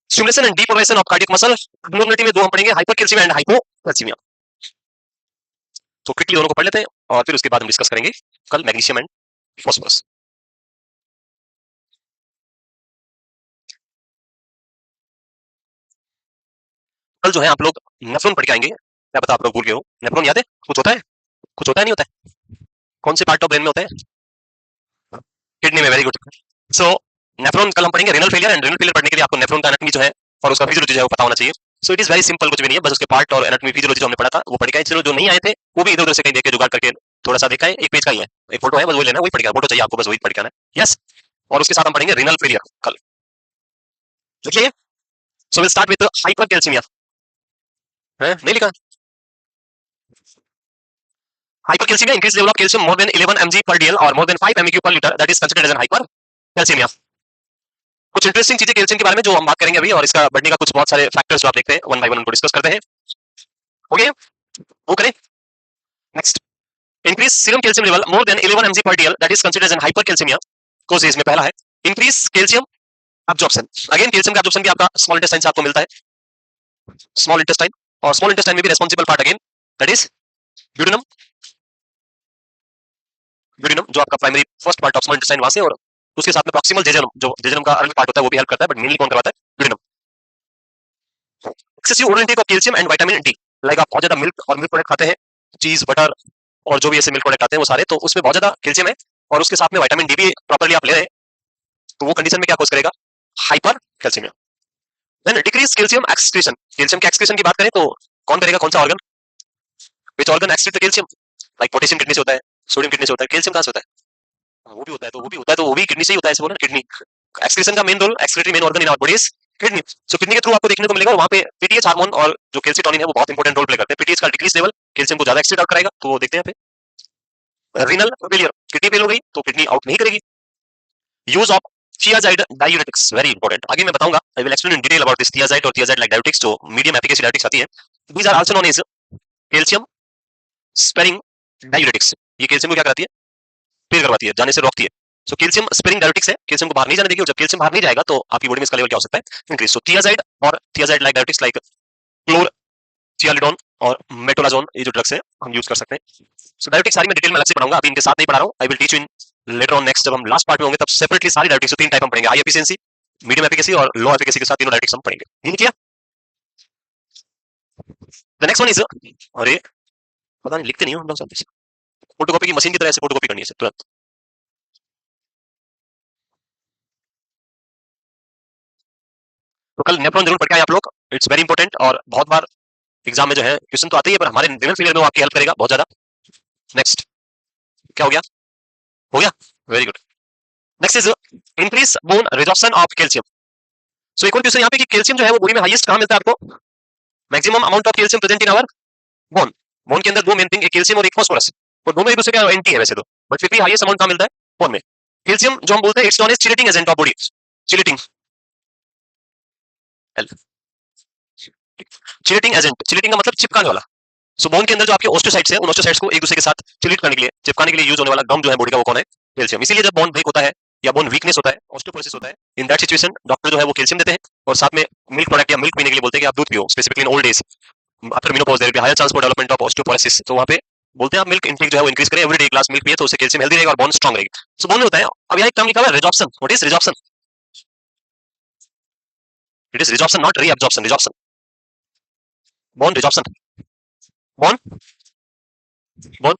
Stimulation and depolarization of cardiac muscle, abnormality में दो हम पढ़ेंगे, हाइपरकैल्सियमिया एंड हाइपोकैल्सियमिया। तो क्विकली दोनों को पढ़ लेते हैं, और फिर उसके बाद हम डिस्कस करेंगे कल मैग्नीशियम एंड फास्फोरस। कल जो है आप लोग नेफ्रॉन पढ़ के आएंगे, क्या पता आप लोग भूल गए हो। नेफ्रॉन याद है? कुछ होता है, कुछ होता है, नहीं होता है? कौन से पार्ट ऑफ ब्रेन में होता है? किडनी में, वेरी गुड। सो नेफ्रॉन कल हम पढ़ेंगे, renal failure, and renal failure पढ़ने के लिए आपको नेफ्रॉन का एनाटॉमी जो है और उसका फिजियोलॉजी जो है वो पता होना चाहिए। सो इट इज वेरी सिंपल, कुछ भी नहीं है, बस उसके पार्ट और एनाटॉमी फिजियोलॉजी जो हमने पढ़ा था वो पढ़ के आए। चलो जो नहीं आए थे वो भी इधर उधर से कहीं देख के जुगाड़ करके थोड़ा सा देखा है, एक पेज का ही है, एक फोटो है, बस वही लेना, वही पढ़ के, फोटो चाहिए आपको, बस वही पढ़ के आना है। यस, और उसके साथ हम पढ़ेंगे रेनल फेलियर कल, लिखिए। सो विल स्टार्ट विद हाइपरकैल्सिमिया, है नहीं लिखा? Hypercalcemia, increased level of calcium more than 11 mg per dl or more than 5 MEq per liter, that is considered as an hypercalcemia. कुछ इंटरेस्टिंग चीजें कैल्शियम के बारे में जो हम बात करेंगे अभी, और इसका बढ़ने का कुछ बहुत सारे फैक्टर्स जो आप देखते हैं, वन बाय वन उनको डिस्कस करते हैं। ओके, वो करें। Next, increase serum calcium level more then 11 mg per dl, that is considered as an hypercalcemia. Causes में पहला है increase calcium absorption. Again calcium का एब्जॉर्प्शन भी आपका स्मॉल इंटेस्टाइन से आपको मिलता है, स्मॉल इंटेस्टाइन, और स्मॉल इंटेस्टाइन में भी responsible part again that is duodenum. Duodenum जो आपका primary first part of small intestine वहां से, और उसके साथ में प्रॉक्सिमल जेजुनम जो जेजुनम का अर्ली पार्ट होता है वो भी हेल्प करता है, बट मेनली कौन करवाता है? Duodenum. Excessive oral intake of calcium and vitamin D, like आप बहुत ज्यादा मिल्क और मिल्क प्रोडक्ट खाते हैं, चीज बटर और जो भी ऐसे मिल्क प्रोडक्ट आते हैं वो सारे, तो उसमें बहुत ज्यादा कैल्शियम है, और उसके साथ में विटामिन डी भी प्रॉपर्ली आप ले रहे हैं, तो वो कंडीशन में क्या कॉज करेगा? Hyper calcaemia. Then decrease calcium excretion. Calcium के एक्सक्रीशन की बात करें तो कौन करेगा? कौन सा organ? Which organ excrete the calcium? Like potassium kidney से होता है, सोडियम किडनी से होता है, कैल्शियम कहां से होता है? वो भी होता है, तो वो भी होता है, तो वो भी किडनी से ही होता है, ऐसे बोला किडनी। एक्सक्रीशन का main role, excretory main organ in our body is kidney. So kidney के थ्रू आपको देखने को मिलेगा, और वहां पे पीटीएच हार्मोन और जो कैल्सिटोनिन है वो बहुत इंपॉर्टेंट रोल प्ले करते हैं। पीटीएच का डिक्रीज लेवल कैल्शियम को ज्यादा एक्सक्रीट आउट कराएगा, तो वो देखते हैं यहाँ पे। रीनल फेलियर, किडनी फेल हो गई तो किडनी आउट नहीं करेगी। Use of thiazide diuretics, very important, आगे मैं बताऊंगा, I will explain in detail about this thiazide और थियाजाइड लाइक डायूरेटिक्स जो मीडियम एफिकेसी डायूरेटिक्स आती है। These are also known as calcium sparing diuretics, ये कैल्शियम को क्या कराती है, स्पेयर करवाती है, जाने से रोकती है। सो कैल्शियम स्पेयरिंग डायूरेटिक्स है, कैल्शियम को बाहर नहीं जाने देगी, और जब कैल्शियम बाहर नहीं जाएगा तो आपकी बॉडी में इसका लेवल क्या हो सकता है, इंक्रीज। सो थियाजाइड और थियाजाइड लाइक डायूरेटिक्स लाइक क्लोरथियालिडोन और मेटोलाजोन, ये जो ड्रग्स है हम यूज कर सकते हैं। सो डायूरेटिक्स सारी मैं डिटेल में अलग से पढ़ाऊंगा, अभी इनके साथ नहीं पढ़ा रहा हूं। आई will teach you in later on next, जब हम लास्ट पार्ट में होंगे तब सेपरेटली सारी डायूरेटिक्स तीन टाइप हम पढ़ेंगे, हाई एफिशिएंसी, मीडियम एफिशिएंसी और लो एफिशिएंसी के साथ तीनों डायूरेटिक्स हम पढ़ेंगे। ये किया। द नेक्स्ट वन इज, अरे पता नहीं लिखते नहीं हो हम लोग सब, फोटोकॉपी की मशीन की तरह से फोटोकॉपी करनी है तुरंत। तो कल नेफ्रॉन जरूर पढ़ के आए आप लोग, इट्स वेरी इंपॉर्टेंट, और बहुत बार एग्जाम में जो है क्वेश्चन तो आते ही है, पर हमारे रिनल फेलियर में वो आपकी हेल्प करेगा बहुत ज्यादा। नेक्स्ट क्या हो गया, हो गया, very good. Next is increase bone resorption of calcium. So एक और क्वेश्चन यहाँ पे कि कैल्शियम जो है वो बॉडी में हाईएस्ट कहाँ मिलता है आपको, maximum amount of calcium present in our bone. Bone के अंदर दो मेन थिंग, एक कैल्शियम और एक फास्फोरस, और दोनों एक दूसरे का एंटी है वैसे तो, बट फिर भी हाईएस्ट अमाउंट कहाँ मिलता है, बोन में। कैल्शियम जो हम बोलते हैं it's known as chelating agent of body, chelating, chelating agent, chelating का मतलब चिपकाने वाला। सो बोन के अंदर जो आपके ओस्टोसाइट्स है, उन ओस्टोसाइट्स को एक दूसरे के साथ चिलिट करने के लिए, चिपकाने के लिए यूज होने वाला गम जो है बॉडी का, वो कौन है, कैल्शियम। इसीलिए जब बोन ब्रेक होता है या बोन वीकनेस होता है, ऑस्टियोपोरोसिस होता है, इन दैट सिचुएशन डॉक्टर जो है वो कैल्शियम देते हैं, और साथ में मिल्क प्रोडक्ट या मिल्क पीने के लिए बोलते हैं कि आप दूध पियो, specifically in old age after menopause there will be higher chance for development of osteoporosis. तो वहां पे बोलते हैं आप मिल्क इंटेक जो है वो इंक्रीज करें, एवरीडे ग्लास मिल्क पिए तो उससे कैल्शियम हेल्दी रहेगा और बोन स्ट्रांग रहेगी। सो बोन में होता है, अब यहाँ एक टर्म लिखा हुआ है resorption. What is resorption, it is resorption not reabsorption, resorption, bone resorption, bone, bone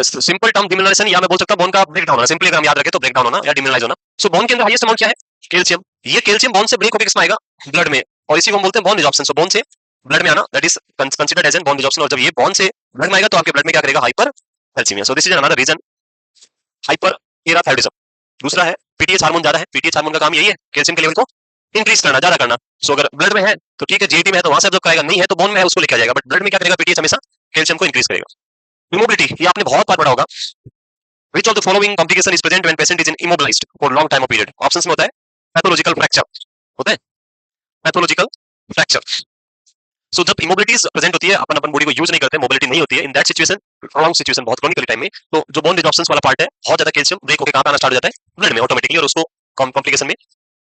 simple term demineralization, या मैं बोल सकता हूं बोन का ब्रेक डाउन होना, सिंपली अगर हम याद रखें तो ब्रेक डाउन होना या डिमिनराइज होना। सो बोन के अंदर हाईएस्ट अमाउंट क्या है, कैल्शियम। ये कैल्शियम बोन से ब्रेक होकर किसमें आएगा, ब्लड में, और इसी को हम बोलते हैं बोन रिजॉर्प्शन। सो बोन से ब्लड में आना, that is considered as an bone resorption, और जब ये बोन से ब्लड में आएगा तो आपके ब्लड में क्या करेगा, hyper calcemia. So this is another reason hyper parathyroidism. दूसरा है पीटीएच हार्मोन ज्यादा है, पीटीएच हार्मोन का काम यही है कैल्शियम के लेवल को इंक्रीज करना, ज्यादा करना। सो अगर ब्लड में है तो ठीक है, जीटी में है तो वहां से अब्जॉर्ब करेगा, नहीं है तो बोन में है उसको लेके आ जाएगा, बट ब्लड में क्या करेगा, पीटीएच हमेशा कैल्शियम को इंक्रीज करेगा। इमोबिलिटी, ये आपने बहुत बार पढ़ा होगा, which of the following complication is present when patient is immobilized for long time or period। Options में होता है पैथोलॉजिकल फ्रैक्चर, होता है पैथोलॉजिकल फ्रैक्चर। सो जब इमोबिलिटीज प्रेजेंट होती है, अपन अपन बॉडी को यूज नहीं करते, मोबिलिटी नहीं होती है, in that situation, prolong situation, बहुत क्रॉनिकल टाइम में, तो जो बोन रिजॉर्प्शन वाला पार्ट है, बहुत ज्यादा कैल्शियम ब्रेक होकर कहां पे आना स्टार्ट हो जाता है, ब्लड में ऑटोमेटिकली, और उसको कॉम्प्लिकेशन में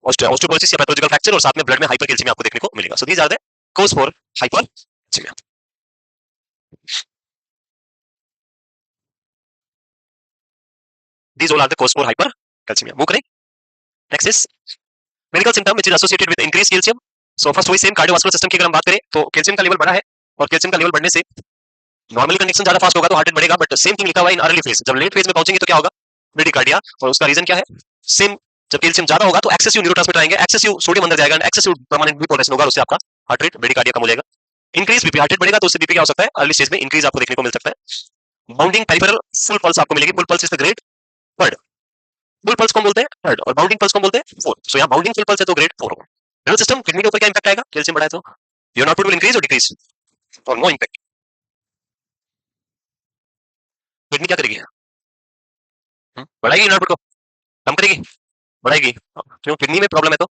ऑस्टियोपोरोसिस या पैथोलॉजिकल फ्रैक्चर, और साथ में ब्लड में हाइपर कैल्शियम आपको देखने को मिलेगा। So these are the cause for hyper, these all are the cause for hypercalcemia। वो करें। Next is medical symptom which is associated with increase calcium. So first वही सेम कार्डियोवास्कुलर सिस्टम की अगर हम बात करें तो कैल्शियम का लेवल बढ़ा है, और कैल्शियम का लेवल बढ़ने से नॉर्मल कंडीशन ज्यादा फास्ट होगा तो हार्ट रेट बढ़ेगा, बट सेम थिंग लिखा हुआ है इन अर्ली फेज, जब लेट फेज में पहुंचेंगे तो क्या होगा, ब्रेडिकार्डिया। और उसका रीजन क्या है, सेम, जब कैल्शियम ज्यादा होगा तो एक्सेसिव न्यूरोट्रांसमीटर आएंगे, एक्सेसिव सोडियम अंदर जाएगा, एक्सेसिव परमानेंट डिपोरेशन होगा, उससे आपका हार्ट रेट ब्रेडिकार्डिया कम हो जाएगा। इंक्रीज बीपी, हार्ट रेट बढ़ेगा तो उससे बीपी क्या हो सकता है, अर्ली स्टेज में इंक्रीज आपको देखने को मिल सकता है। बाउंडिंग पेरिफेरल फुल पल्स आपको मिलेगी, full pulse is the grade third, full pulse को बोलते हैं थर्ड, और बाउंडिंग पल्स को बोलते हैं फोर्थ। सो यहाँ बाउंडिंग फुल पल्स है तो ग्रेड 4 होगा। नर्वस सिस्टम, किडनी के ऊपर क्या इंपैक्ट आएगा, कैल्शियम बढ़ा है तो योर आउटपुट विल इंक्रीज और डिक्रीज, और नो इंपैक्ट। किडनी क्या करेगी, बढ़ाएगी यूनिट आउटपुट को, कम करेगी, बढ़ाएगी, क्यों, किडनी में प्रॉब्लम है तो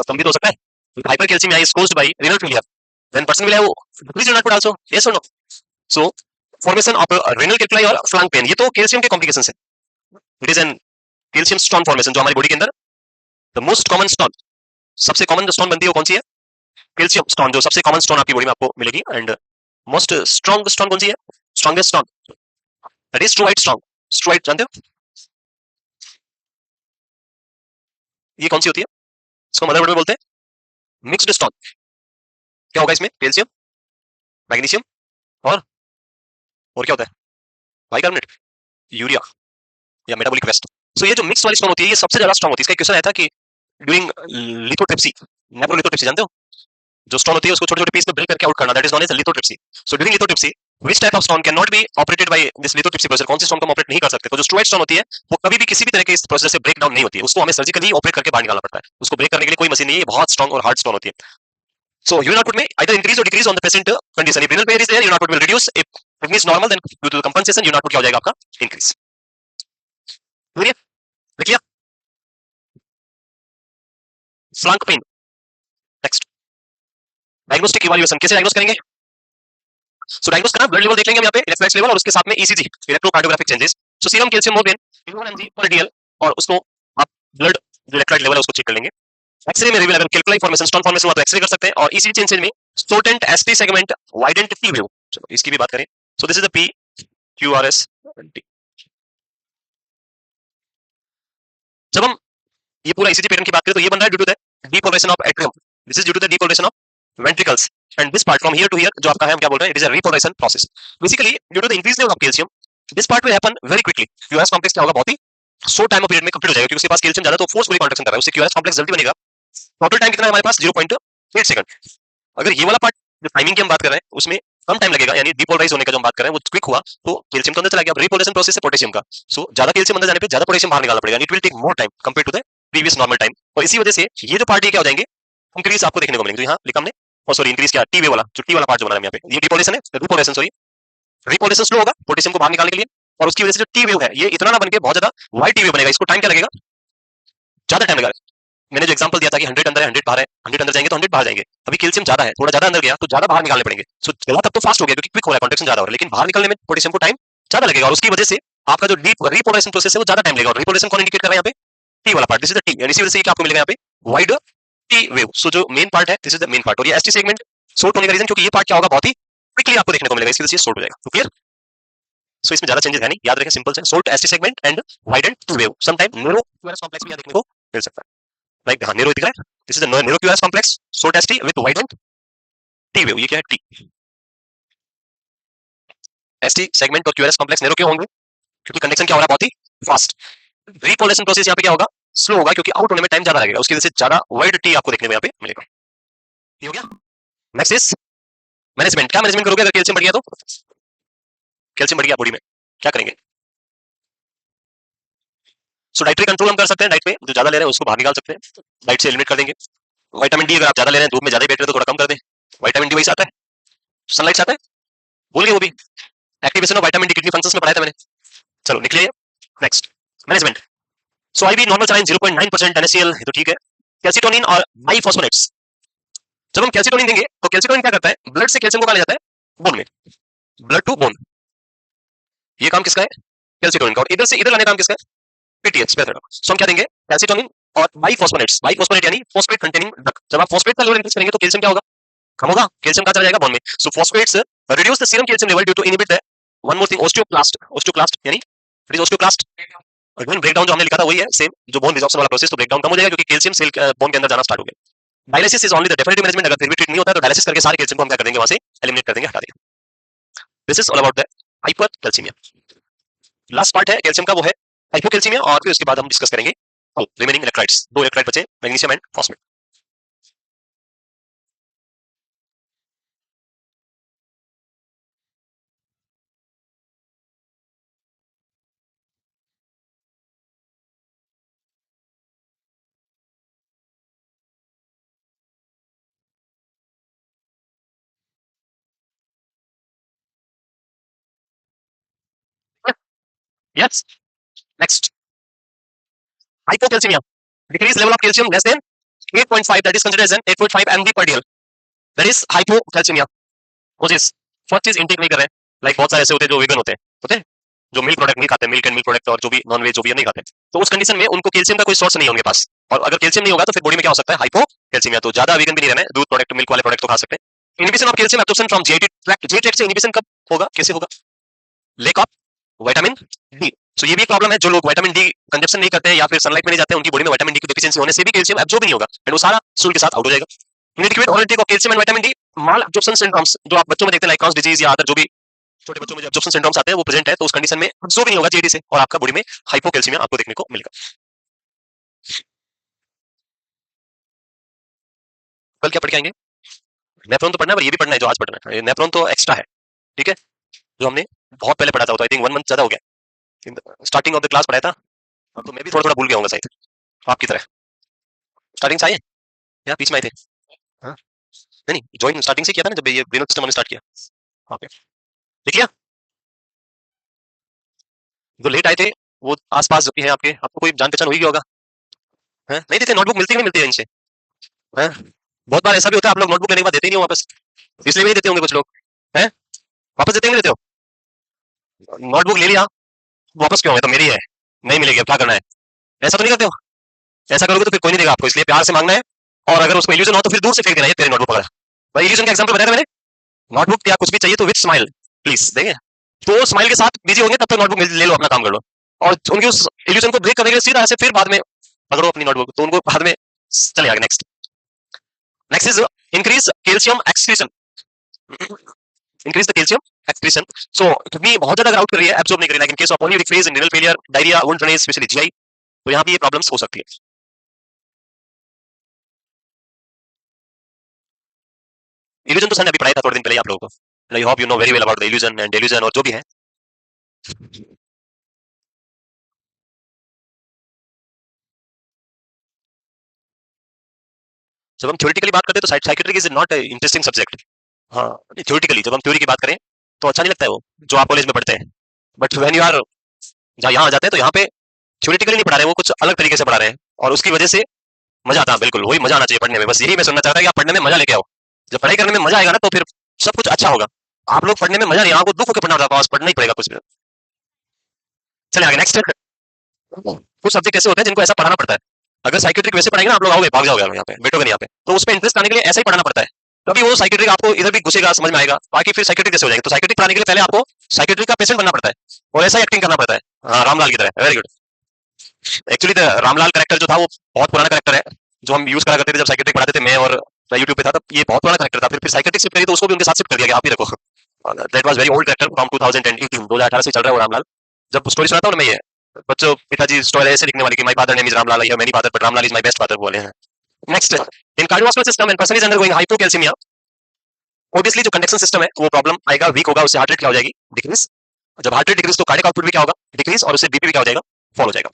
कम भी तो हो सकता है। Hyper calcaemia is caused by renal failure, then person will have decreased renal output also, yes or no। so formation of renal calculi और flank pain, ये तो कैल्शियम के कॉम्प्लिकेशंस है। It is an calcium stone formation, जो हमारी body के अंदर the most common stone, सबसे कॉमन जो स्टोन बनती है वो कौन सी है, कैल्शियम स्टोन, जो सबसे कॉमन स्टोन आपकी बॉडी में आपको मिलेगी। एंड मोस्ट स्ट्रॉन्ग स्टोन कौन सी है, strongest stone, that is स्ट्रोइड stone. स्ट्रोइड जानते हो, ये कौन सी होती है, इसको मदरवर्ड में बोलते हैं मिक्स्ड स्टोन। क्या होगा इसमें, कैल्शियम, मैग्नीशियम, और क्या होता है, बाइकार्बोनेट, यूरिया, या मेटाबॉलिक वेस्ट। सो ये जो मिक्स वाली स्टोन होती है ये सबसे ज्यादा स्ट्रॉन्ग होती है। इसका क्वेश्चन आया था कि ड्यूरिंग लिथोट्रिप्सी, नेफ्रोलिथोट्रिप्सी जानते हो, जो स्टोन होती है उसको छोटे छोटे पीस में ब्रेक करके आउट करना, that is known as lithotripsy. So during lithotripsy which type of stone can not be operated by this lithotripsy process, कौन सी स्टोन को ऑपरेट नहीं कर सकते, तो जो स्ट्रोइड स्टोन होती है वो कभी भी किसी भी तरह के इस प्रोसेस से ब्रेक डाउन नहीं होती है, उसको हमें सर्जिकली ऑपरेट करके बाहर निकालना पड़ता है, उसको ब्रेक करने के लिए कोई मशीन नहीं है, ये बहुत स्ट्रॉन्ग और हार्ड स्टोन होती है। सो यूरिन आउटपुट में either increase or decrease on the present condition, if renal failure is there urine output will reduce, if kidney is normal then due to the compensation urine output क्या हो जाएगा आपका, increase। Clear, देखिए flank pain. Next, diagnostic evaluation कैसे diagnose करेंगे, सो diagnose करना, blood level देख लेंगे हम यहाँ पे, इलेक्ट्रोलाइट लेवल और उसके साथ में ECG, electrocardiographic changes. So serum calcium more than 1 mg पर डीएल, और उसको आप ब्लड इलेक्ट्रोलाइट लेवल है उसको चेक कर लेंगे। एक्सरे में रिवील अगर कैल्कुलाई फॉर्मेशन, स्टोन फॉर्मेशन हुआ तो एक्सरे कर सकते हैं, और ईसीजी चेंजेस में शॉर्टेंट एसटी सेगमेंट, वाइडेंट टी वेव। चलो इसकी भी बात करें। So this is the P Q R S T. जब हम ये पूरा ईसीजी पैटर्न की बात करें तो ये बन रहा है due to the depolarization of atrium, this is due to the depolarization of ventricles, and this part from here to here जो आपका है हम क्या बोल रहे हैं, it is a repolarization process. Basically due to the increase level of calcium, this part will happen very quickly. QRS complex क्या होगा, बहुत ही शॉर्ट टाइम पीरियड में कंप्लीट हो जाएगा, क्योंकि उसके पास कैल्शियम ज्यादा तो फोर्सफुली कॉन्ट्रैक्शन कर रहा है, उससे क्यूआरएस कॉम्प्लेक्स जल्दी बनेगा। टोटल टाइम कितना है हमारे पास, 0.8 सेकंड। अगर ये वाला पार्ट जो टाइमिंग की हम बात कर रहे हैं उसमें कम टाइम लगेगा, यानी डिपोलराइज होने का जो हम बात कर रहे हैं वो क्विक हुआ, तो कैल्शियम तो अंदर चला गया। रिपोलराइजेशन प्रोसेस से पोटेशियम का, सो ज्यादा कैल्शियम अंदर जाने पे ज्यादा पोटेशियम बाहर निकालना पड़ेगा, it will take more time compare to the previous normal time. और इसी वजह से ये जो पार्ट क्या हो जाएंगे, इंक्रीज आपको देखने को मिलेंगे। तो यहाँ लिखा हमने, और सॉरी इंक्रीज क्या, टी वे वाला जो टी वाला पार्ट जो बना है यहाँ पे, ये डिपोलेशन है, रिपोलेशन सॉरी, रिपोलेशन स्लो होगा पोटेशियम को बाहर निकालने के लिए, और उसकी वजह से जो टी वेव है ये इतना ना बन के बहुत ज्यादा वाइट टी वेव बनेगा। इसको टाइम क्या लगेगा, ज्यादा टाइम लगेगा। मैंने जो एग्जांपल दिया था कि 100 अंदर है 100 बाहर है, 100 अंदर जाएंगे तो 100 बाहर जाएंगे। अभी कैल्शियम ज्यादा है, थोड़ा ज्यादा अंदर गया तो ज्यादा बाहर निकालने पड़ेंगे। सो गला तब तो फास्ट हो गया क्योंकि क्विक हो रहा है, कॉन्ट्रैक्शन ज्यादा हो रहा है, लेकिन बाहर निकलने में पोटेशियम को टाइम ज्यादा लगेगा, और उसकी वजह से आपका जो डीप रिपोलेशन प्रोसेस है वो ज्यादा टाइम लगेगा। और रिपोलेशन कौन इंडिकेट कर रहा है यहाँ पे, टी वाला part, this is the T, यानी इसी वजह से आपको मिलेगा यहाँ पे वाइड टी वेव। सो जो मेन पार्ट है this is the main part, और ये एसटी सेगमेंट शॉर्ट होने का रीजन क्योंकि ये पार्ट क्या होगा, बहुत ही क्विकली आपको देखने को मिलेगा, इसकी वजह से शॉर्ट हो जाएगा। तो क्लियर, सो इसमें ज्यादा चेंजेस है नहीं, याद रखें सिंपल है, short ST segment and widened T wave. Some time narrow QRS complex भी देखने को मिल सकता है, लाइक हाँ नेरो दिख रहा है, this is the narrow QRS complex short ST with widened T wave. ये क्या है, टी एसटी सेगमेंट और क्यूआरएस कॉम्प्लेक्स नेरो क्यों होंगे, क्योंकि कंडक्शन क्या हो रहा है बहुत ही फास्ट। रिपोलेशन प्रोसेस यहाँ पे क्या होगा, स्लो होगा, क्योंकि आउट होने में टाइम ज्यादा लगेगा, उसकी वजह से ज्यादा वाइड टी आपको देखने में यहाँ पे मिलेगा। ये हो गया। Next is management. क्या मैनेजमेंट करोगे अगर कैल्शियम बढ़ गया तो, कैल्शियम बढ़ गया बॉडी में क्या करेंगे। सो डाइटरी कंट्रोल हम कर सकते हैं, डाइट में जो ज्यादा ले रहे हैं उसको बाहर निकाल सकते हैं, डाइट से एलिमिनेट कर देंगे। विटामिन डी अगर आप ज्यादा ले रहे हैं, धूप में ज्यादा बैठ रहे हो तो थोड़ा कम कर दें। विटामिन डी वही आता है, सनलाइट से आता है, भूल गए वो भी, activation of vitamin D kidney functions में पढ़ाया था मैंने। चलो निकलिए नेक्स्ट मैनेजमेंट। सो आई बी नॉर्मल सलाइन 0.9% NaCl, ये तो ठीक है। कैल्सिटोनिन और बाइफॉस्फोनेट्स, जब हम कैल्सिटोनिन देंगे तो कैल्सिटोनिन क्या करता है, ब्लड से कैल्शियम को कहा जाता है बोन में, ब्लड टू बोन, ये काम किसका है, कैल्सिटोनिन का। और इधर से इधर लाने का काम किसका है, पीटीएच। सो हम क्या देंगे, कैल्सिटोनिन और बाइफॉस्फोनेट्स, बाइफॉस्फोनेट यानी फॉस्फेट कंटेनिंग ड्रग। जब आप फॉस्फेट का लेवल इंक्रीज करेंगे तो कैल्शियम क्या होगा, कम होगा, कैल्शियम कहां चला जाएगा, बोन में। So phosphates reduce the serum calcium level due to inhibit the one more thing, osteoclast, osteoclast यानी it is osteoclast. Bone breakdown जो हमने लिखा था वही है सेम, जो बोन रिजॉर्प्शन वाला प्रोसेस, तो ब्रेकडाउन कम हो जाएगा क्योंकि कैल्शियम सेल बोन के अंदर जाना स्टार्ट हो गया। Dialysis is only the definitive management, अगर फिर भी ट्रीट नहीं होता है तो डायलिसिस करके सारे कैल्शियम को हम क्या कर देंगे, वहां से एलिमिनेट कर देंगे, हटा देंगे। This is all about the hypercalcaemia. Last part है कैल्शियम का, वो है हाइपोकैल्सीमिया, और फिर उसके बाद हम डिस्कस करेंगे रिमेनिंग इलेक्ट्रोलाइट्स। दो इलेक्ट्रोलाइट बचे, magnesium and phosphate. Yes next, hypocalcemia, decreased level of calcium less than 8.5, that is considered as an 8.5 mg per dl, that is hypocalcemia। वो चीज फर्स्ट चीज इंटेक नहीं कर रहे हैं, लाइक बहुत सारे ऐसे होते हैं जो वेगन होते हैं जो मिल्क प्रोडक्ट नहीं खाते, मिल्क एंड मिल्क प्रोडक्ट और जो भी नॉन वेज जो भी है नहीं खाते, तो उस कंडीशन में उनको कैल्शियम का कोई सोर्स नहीं होंगे पास, और अगर कैल्शियम नहीं होगा तो फिर बॉडी में क्या हो सकता है, हाइपोकैल्सीमिया। तो ज्यादा वेगन भी नहीं रहना है, दूध प्रोडक्ट मिल्क वाले प्रोडक्ट तो खा सकते हैं। Inhibition of calcium absorption from GIT tract, GIT tract से इनहिबिशन कब होगा, कैसे होगा, lack of vitamin D. So ये भी प्रॉब्लम है, जो लोग विटामिन डी कंजप्शन नहीं करते हैं या फिर सनलाइट में नहीं जाते हैं, उनकी बॉडी में विटामिन डी की डेफिशिएंसी होने से भी कैल्शियम एब्जॉर्ब नहीं होगा, एंड वो सारा स्टूल के साथ आउट हो जाएगा। इनएडिक्वेट oral intake of calcium and vitamin D, mall absorption syndromes जो आप बच्चों में देखते हैं, लाइक क्रॉस डिजीज या अदर जो भी छोटे बच्चों में जो एब्जॉर्प्शन सिंड्रोम्स आते हैं वो प्रेजेंट है, तो उस कंडीशन में एब्जॉर्ब नहीं होगा जीआईडी से, और आपका बॉडी में हाइपोकैल्सीमिया आपको देखने को मिलेगा। कल क्या पढ़ के आएंगे, नेफ्रॉन तो पढ़ना है, पर ये भी पढ़ना है जो आज पढ़ना है, नेफ्रॉन तो एक्स्ट्रा है, ठीक है, जो हमने बहुत पहले पढ़ा था, आई थिंक 1 मंथ ज्यादा हो गया, स्टार्टिंग ऑफ द क्लास पढ़ाया था। अब तो मैं भी थोड़ा थोड़ा भूल गया हूँ शायद आपकी तरह। स्टार्टिंग से आए या बीच में आए थे, हाँ नहीं नहीं, ज्वाइन स्टार्टिंग से किया था ना, जब ये ब्रेन सिस्टम हमने स्टार्ट किया। ओके देख लिया, जो लेट आए थे वो आसपास जो भी है आपके, आपको कोई जान पहचान हुई होगा, है नहीं देते, नोटबुक मिलती नहीं मिलती है इनसे, है बहुत बार ऐसा भी होता है आप लोग नोटबुक लेने के बाद देते ही नहीं हो वापस, इसलिए भी नहीं देते होंगे कुछ लोग, हैं वापस देते हैं, नहीं देते हो? नोटबुक ले लिया, वापस क्यों है, तो मेरी है, नहीं मिलेगी, अब क्या करना है? ऐसा तो नहीं करते हो? ऐसा करोगे तो फिर कोई नहीं देगा आपको, इसलिए प्यार से मांगना है। और अगर उसको इल्यूजन हो तो फिर दूर से फेंक देना है, तेरी नोटबुक पकड़ा। भाई इल्यूजन का एग्जांपल बताया था मैंने, नोटबुक या कुछ भी चाहिए तो विद स्माइल प्लीज, देंगे। तो स्माइल के साथ बिजी होंगे तब तक नोटबुक ले लो, अपना काम कर लो। और उनकी उस इल्यूजन को ब्रेक करने के लिए सीधा ऐसे फिर बाद में पकड़ो अपनी नोटबुक, तो उनको बाद में चले आगे। Next, next is increase calcium excretion, increase the calcium excretion. So kidney बहुत ज्यादा आउट कर रही है, एब्जॉर्ब नहीं कर रही, like in case of only phase in renal failure, diarrhoea, wound drainage, specially GI, तो यहाँ भी ये प्रॉब्लम्स हो सकती है। इल्यूजन तो सर ने अभी पढ़ाया था थोड़े दिन पहले ही आप लोगों को, I hope you know very well about the illusion and delusion और जो भी है। जब हम थ्योरेटिकली बात करते हैं तो psychiatric is not interesting subject. हाँ, थ्योरेटिकली जब हम थ्योरी की बात करें तो अच्छा नहीं लगता है वो, जो आप कॉलेज में पढ़ते हैं। बट व्हेन यू आर, जहाँ यहाँ आ जाते हैं तो यहाँ पे थ्योरेटिकली नहीं पढ़ा रहे, वो कुछ अलग तरीके से पढ़ा रहे हैं, और उसकी वजह से मजा आता है। बिल्कुल वही मजा आना चाहिए पढ़ने में, बस यही मैं सुनना चाहता था कि आप पढ़ने में मजा लेके आओ। जब पढ़ाई करने में मजा आएगा ना तो फिर सब कुछ अच्छा होगा। आप लोग पढ़ने में मजा नहीं, आपको दुख होकर पढ़ना होता है, पढ़ना ही पड़ेगा कुछ भी। चलिए आगे नेक्स्ट। कुछ सब्जेक्ट ऐसे होते हैं जिनको ऐसा पढ़ाना पड़ता है। अगर साइकेट्रिक वैसे पढ़ाएंगे ना, आप लोग आओगे भाग जाओगे यहाँ पे, बैठोगे नहीं यहाँ पे, तो उस पर इंटरेस्ट आने के लिए ऐसा ही पढ़ाना पड़ता है। तभी वो साइकेट्रिक आपको इधर भी घुसेगा, समझ में आएगा, बाकी फिर साइकेट्रिक जैसे हो जाएगा। तो साइकेट्रिक पढ़ाने के लिए पहले आपको साइकेट्रिक का पेशेंट बनना पड़ता है और ऐसा एक्टिंग करना पड़ता है। हाँ, रामलाल की तरह, very good. Actually Ramlal character जो था वो बहुत पुराना करेक्टर है, जो हम यूज करा करते थे जब साइकेट्रिक पढ़ाते थे, मैं और यूट्यूब पे था तब, ये बहुत पुराना करेक्टर था। फिर साइकेट्रिक शिफ्ट करी तो उसको भी उनके साथ शिफ्ट कर दिया गया, आप ही रखो। That was very old character from 2018, 2018 से चल रहा है वो रामलाल। जब स्टोरी सुनाता हूँ ना मैं, ये बच्चों पिताजी स्टोरी ऐसे लिखने वाली कि my father name is Ramlal, या many father but Ramlal is my best father बोले हैं। Next, in cardiovascular system and person is undergoing hypocalcemia, obviously जो कंडक्शन सिस्टम है वो प्रॉब्लम आएगा, वीक होगा, उससे हार्ट रेट क्या हो जाएगी, डिक्रीज। जब हार्ट रेट डिक्रीज तो कार्डियक आउटपुट भी क्या होगा, डिक्रीज, और उससे बीपी भी क्या हो जाएगा, फॉल हो जाएगा।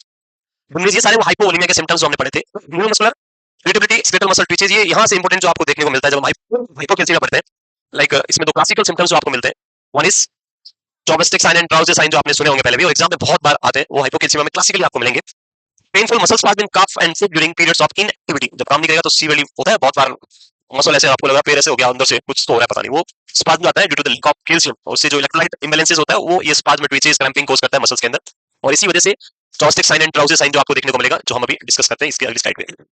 ये सारे वो हाइपोवोलेमिया के सिम्टम्स जो हमने पढ़े थे। Neuromuscular irritability, skeletal muscle twitches, ये यहाँ से इंपॉर्टेंट जो आपको देखने को मिलता है जब हम हाइपोकैल्सीमिया पढ़ते हैं। लाइक इसमें दो क्लासिकल सिम्टम्स जो आपको मिलते हैं, one is Chvostek sign and Trousseau sign, जो आपने सुने होंगे पहले भी और एग्जाम में बहुत बार आते हैं, वो हाइपोकैल्सीमिया में क्लासिकली आपको मिलेंगे। Painful muscle spasm in calf and foot during periods of inactivity, जब काम नहीं करेगा तो सीवियरली होता है, बहुत बार मसल ऐसे आपको लगा पैर ऐसे हो गया, अंदर से कुछ तो हो रहा है पता नहीं, वो स्पाज्म आता है due to the lack of calcium, और उससे जो इलेक्ट्रोलाइट इंबैलेंसेस होता है वो ये स्पाज्म ट्विचेस क्रैम्पिंग कॉज करता है मसल्स के अंदर, और इसी वजह से जॉबस्टिक साइन एंड ट्राउजर साइन जो आपको देखने को मिलेगा, जो हम अभी डिस्कस करते हैं इसके अगली स्लाइड पे।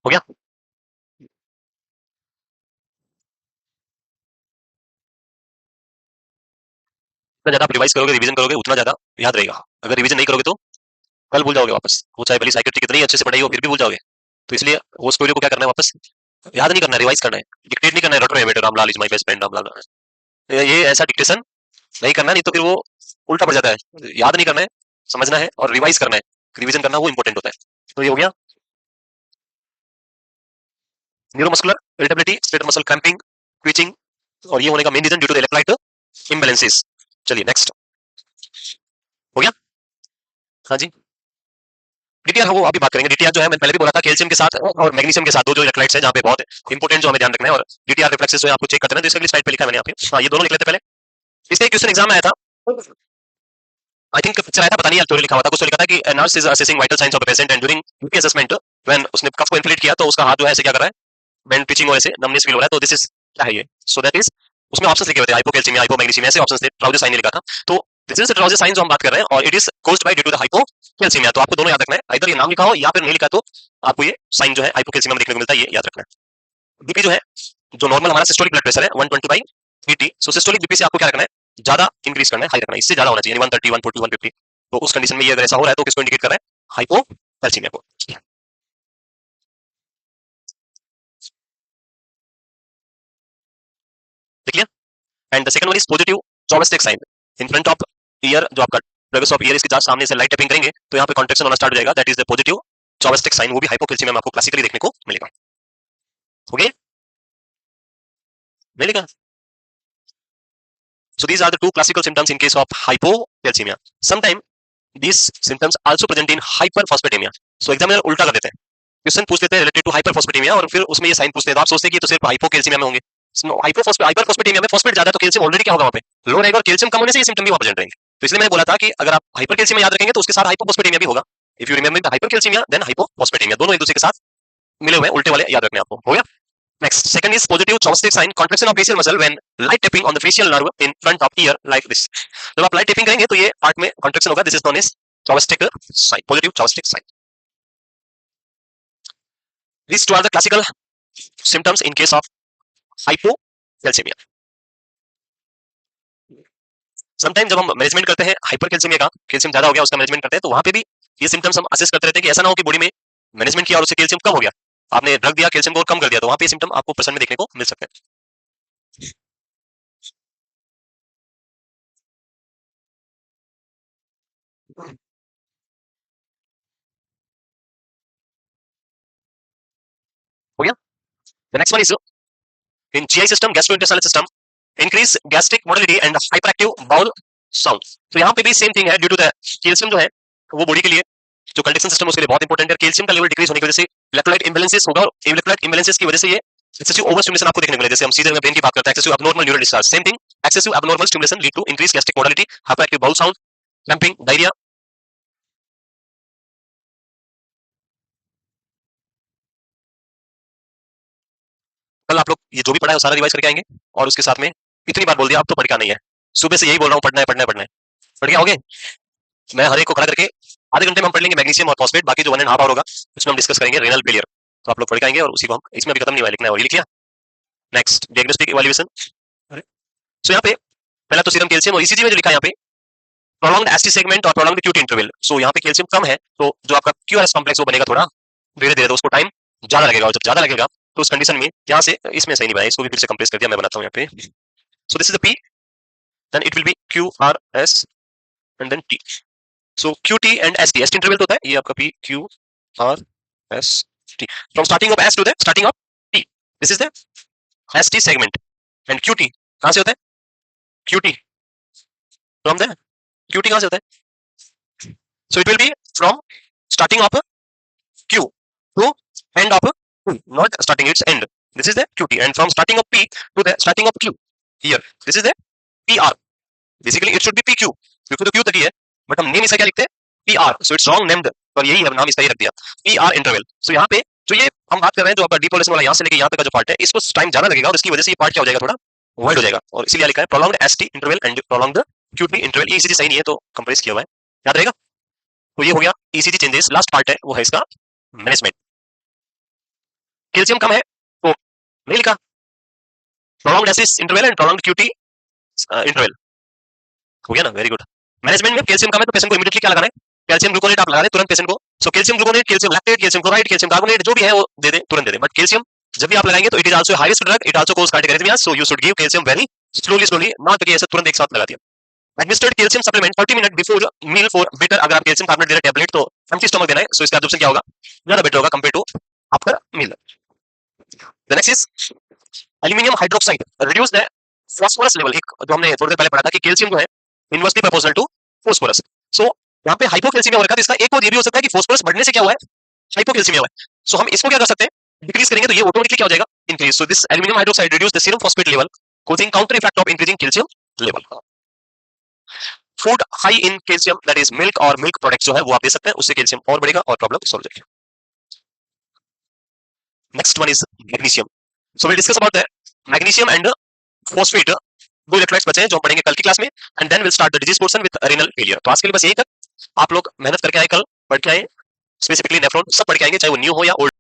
हो गया? जितना ज्यादा आप रिवाइज करोगे, रिवीजन करोगे, उतना ज्यादा याद रहेगा। अगर रिवीजन नहीं करोगे तो कल भूल जाओगे वापस, वो चाहे भली साइकेट्री कितनी अच्छे से पढ़ाई हो फिर भी भूल जाओगे। तो इसलिए वो स्टोरी को क्या करना है, वापस याद नहीं करना है, रिवाइज करना है, डिक्टेट नहीं करना है, रट रहे बेटे Ramlal is my best friend Ramlal, ये ऐसा डिक्टेशन नहीं करना, नहीं तो फिर वो उल्टा पड़ जाता है। याद नहीं करना है, समझना है और रिवाइज करना है, रिवीजन करना वो इंपॉर्टेंट होता है। तो ये हो गया neuromuscular irritability, skeletal muscle cramping, twitching, और ये होने का main reason due to the electrolyte imbalances. चलिए नेक्स्ट, हो गया? हाँ जी, डीटीआर वो अभी बात करेंगे। डीटीआर जो है मैंने पहले भी बोला था, कैल्शियम के साथ और मैग्नीशियम के साथ दो जो इलेक्ट्रोलाइट्स है जहाँ पे बहुत इंपॉर्टेंट जो हमें ध्यान रखना है, और डीटीआर रिफ्लेक्सेस जो है आपको चेक करते हैं, तो इसके स्लाइड पे लिखा है मैंने यहाँ पे। हाँ, ये दोनों लिख लेते पहले। इसका एक क्वेश्चन एग्जाम में आया था, आई थिंक पिक्चर आया था, पता नहीं यार, लिखा हुआ था, कुछ तो लिखा था कि nurse is assessing vital science of the patient and during UP assessment when उसने कफ को इन्फ्लेट किया तो उसका हाथ जो है ऐसे क्या कर रहा है, बेंड पिचिंग और ऐसे नमनेस फील हो रहा है, तो दिस इज क्या है ये, सो दैट इज, उसमें ऑप्शंस लिखे हुए थे, हाइपोकैल्सीमिया, हाइपोमैग्नीशियम, ऐसे ऑप्शंस थे, ट्राउजर साइन नहीं लिखा था। तो this is the Trousseau sign जो हम बात कर रहे हैं, और it is caused by due to the hypocalcaemia. तो आपको दोनों याद रखना है, इधर ये नाम लिखा हो या फिर नहीं लिखा, तो आपको ये साइन जो है हाइपोकैल्सीमिया में देखने को मिलता है, ये याद रखना है। बीपी जो है, जो नॉर्मल हमारा सिस्टोलिक ब्लड प्रेशर है 120/80, सो सिस्टोलिक बीपी से आपको क्या रखना है, ज्यादा इंक्रीज करना है, हाई रखना है, इससे ज्यादा होना चाहिए, 130, 140, 150। तो उस कंडीशन में ये अगर ऐसा हो रहा है तो किसको इंडिकेट कर रहा है, हाइपोकैल्सीमिया को। ठीक है? And the second one is positive Chvostek sign in front of ear, जो आपका प्लेगस ऑफ ईयर, इसके जस्ट सामने से लाइट टैपिंग करेंगे तो यहाँ पे कॉन्ट्रैक्शन होना स्टार्ट हो जाएगा, that is the positive Chvostek sign, वो भी हाइपोकैल्सीमिया में आपको क्लासिकली देखने को मिलेगा। ओके, मिलेगा। So these are the two classical symptoms in case of hypocalcemia. Sometimes these symptoms also present in hyperphosphatemia. So examiner उल्टा कर देते हैं, क्वेश्चन पूछ लेते हैं रिलेटेड टू हाइपरफॉस्फेटेमिया और फिर उसमें ये साइन पूछते हैं, तो आप सोचते हैं कि तो सिर्फ हाइपोकैल्सीमिया में होंगे। हाइपरफॉस्फेटेमिया में फॉस्फेट ज्यादा है तो कैल्शियम ऑलरेडी क्या होगा वहाँ पे, लो रहेगा, और कैल्शियम कम होने से ये सिम्टम भी वहाँ प्रेजेंट रहेंगे। तो इसलिए मैंने बोला था कि अगर आप हाइपरकैल्सीमिया याद रखेंगे तो उसके साथ हाइपोफॉस्फेटेमिया भी होगा। If you remember the hypercalcemia then hypophosphatemia, दोनों एक दूसरे के साथ मिले हुए हैं, उल्टे वाले याद रखने आपको। हो गया। Next, second is positive chopstick sign, contraction of facial muscle when light tapping on the facial nerve in front of ear like this. जब आप लाइट टैपिंग करेंगे तो ये पार्ट में कॉन्ट्रैक्शन होगा, this is known as chopstick sign, positive chopstick sign. These two are the classical symptoms in case of hypocalcemia. Sometime जब हम management करते हैं हाइपरकैल्सीमिया का, कैल्शियम ज्यादा हो गया उसका मैनेजमेंट करते हैं, तो वहां पे भी ये सिम्टम्स हम असेस करते रहते हैं कि ऐसा ना हो कि बॉडी में मैनेजमेंट किया और उससे कैल्शियम कम हो गया, आपने ड्रग दिया कैल्शियम को और कम कर दिया, तो वहां पे सिम्टम आपको पर्सन में देखने को मिल सकते हैं। हो गया। The next one is in GI system, gastrointestinal system, increase gastric motility and hyperactive bowel sound. तो यहाँ पे भी सेम थिंग है, ड्यू टू द कैल्शियम जो है वो बॉडी के लिए जो कंडक्शन सिस्टम उसके लिए बहुत इंपॉर्टेंट है, कैल्शियम का लेवल डिक्रीज होने की वजह से इलेक्ट्रोलाइट इम्बैलेंसेस होगा, और इलेक्ट्रोलाइट इम्बैलेंसेस की वजह से ये एक्सेसिव ओवर स्टिमुलेशन आपको देखने को मिलेगा। जैसे हम सीधे में ब्रेन की बात करते हैं, excessive abnormal neural discharge, same thing, excessive abnormal stimulation lead to increase gastric motility, hyperactive bowel sound, cramping, diarrhoea. कल आप लोग ये जो भी पढ़ा है वो सारा रिवाइज करके आएंगे, और उसके साथ में इतनी बार बोल दिया अब तो पढ़ के आना ही है, सुबह से यही बोल रहा हूँ, पढ़ना है पढ़ना है पढ़ना है। पढ़ के आओगे? मैं हर एक को खड़ा करके आधे घंटे में हम पढ़ लेंगे मैग्नीशियम और फॉस्फेट, बाकी जो 1.5 आवर होगा उसमें हम डिस्कस करेंगे रेनल फेलियर। तो आप लोग पढ़ के आएंगे और उसी को हम, इसमें अभी खत्म नहीं हुआ है, लिखना है और ये लिख लिया। Next, diagnostic evaluation. सो यहाँ पे पहला तो सीरम कैल्शियम, और ईसीजी में जो लिखा है यहाँ पे प्रोलॉन्ग्ड एसटी सेगमेंट और प्रोलॉन्ग्ड क्यूटी इंटरवल। सो यहाँ पे कैल्शियम कम है तो जो आपका क्यूआरएस कॉम्प्लेक्स वो बनेगा थोड़ा धीरे धीरे, तो उसको टाइम ज्यादा लगेगा, और जब ज्यादा लगेगा तो उस कंडीशन में यहाँ से, इसमें सही नहीं बनाया, इसको भी फिर से कंप्रेस कर दिया, मैं बनाता हूँ यहाँ पे। So this is the P, then it will be Q R S and then T. So Q T and S T, S T interval होता है, ये आपका P Q R S T, from starting of S to the starting of T, this is the S T segment. And Q T कहां से होता है? Q T from the, Q T कहां से होता है? So it will B from starting of Q to end of P, not starting its end. This is the QT, and from starting of P to the starting of Q. Here, this is the PR. Basically, it should be PQ. क्योंकि तो Q तक ही है, but हम name इसका क्या लिखते हैं? PR. So it's wrong named. और यही है नाम इसका ही रख दिया, PR interval. So यहाँ पे जो ये हम बात कर रहे हैं, जो आपका डीपोलेशन वाला यहाँ से लेके यहाँ तक का जो पार्ट है, इसको टाइम ज्यादा लगेगा, और इसकी वजह से ये पार्ट क्या हो जाएगा, थोड़ा वाइड हो जाएगा, और इसीलिए लिखा है prolonged ST interval and prolonged QT interval। ये इसीलिए सही नहीं है, तो कंप्रेस किया हुआ है, याद रहेगा। तो ये हो गया ECG चेंजेस। लास्ट पार्ट है वो है इसका मैनेजमेंट। कैल्शियम कम है तो नहीं लिखा, prolonged ST interval and prolonged QT interval. हो गया ना, वेरी गुड। मैनेजमेंट में कैल्शियम कम है तो पेशेंट को इमीडिएटली क्या लगाना है? कैल्शियम ग्लूकोनेट आप लगा दें तुरंत पेशेंट को। So calcium gluconate, calcium lactate, calcium chloride, calcium carbonate जो भी है वो दे दें, तुरंत दे दें। बट कैल्शियम जब भी आप लगाएंगे तो it is also high risk drug, it also cause cardiac arrhythmia, so you should give calcium very slowly slowly, not कि ऐसे तुरंत एक साथ लगा दिया। Administered calcium supplement 30 minute before meal for better. अगर आप कैल्शियम कार्बोनेट दे रहे टैबलेट तो एम्प्टी स्टमक देना है, सो इसका एब्जॉर्प्शन क्या होगा, ज्यादा बेटर होगा compare to after meal. The next is aluminium hydroxide reduce the phosphorus level. एक जो हमने थोड़ी देर पहले पढ़ा था कि कैल्शियम जो है इनवर्सली प्रोपोर्शनल टू फास्फोरस। सो यहाँ पे हाइपोकैल्सीमिया हो रखा है, तो इसका एक और ये भी हो सकता है कि फास्फोरस बढ़ने से क्या हुआ है, हाइपोकैल्सीमिया हुआ है। सो हम इसको क्या कर सकते हैं, डिक्रीज करेंगे तो ये ऑटोमेटिकली क्या हो जाएगा, increase. So this aluminium hydroxide reduce the serum phosphate level, causing counter effect of increasing calcium level. Food high in calcium that is milk और मिल्क प्रोडक्ट्स जो है वो आप दे सकते हैं, उससे कैल्शियम और बढ़ेगा और प्रॉब्लम सॉल्व हो जाएगी। Next one is magnesium. So will discuss about the magnesium and phosphate, दो इलेक्ट्रोलाइट्स बचे हैं जो हम पढ़ेंगे कल की क्लास में, and then will start the disease portion with renal failure. तो आज के लिए बस यही तक, आप लोग मेहनत करके आए, कल पढ़ के आए, स्पेसिफिकली नेफ्रॉन सब पढ़ के आएंगे, चाहे वो न्यू हो या ओल्ड।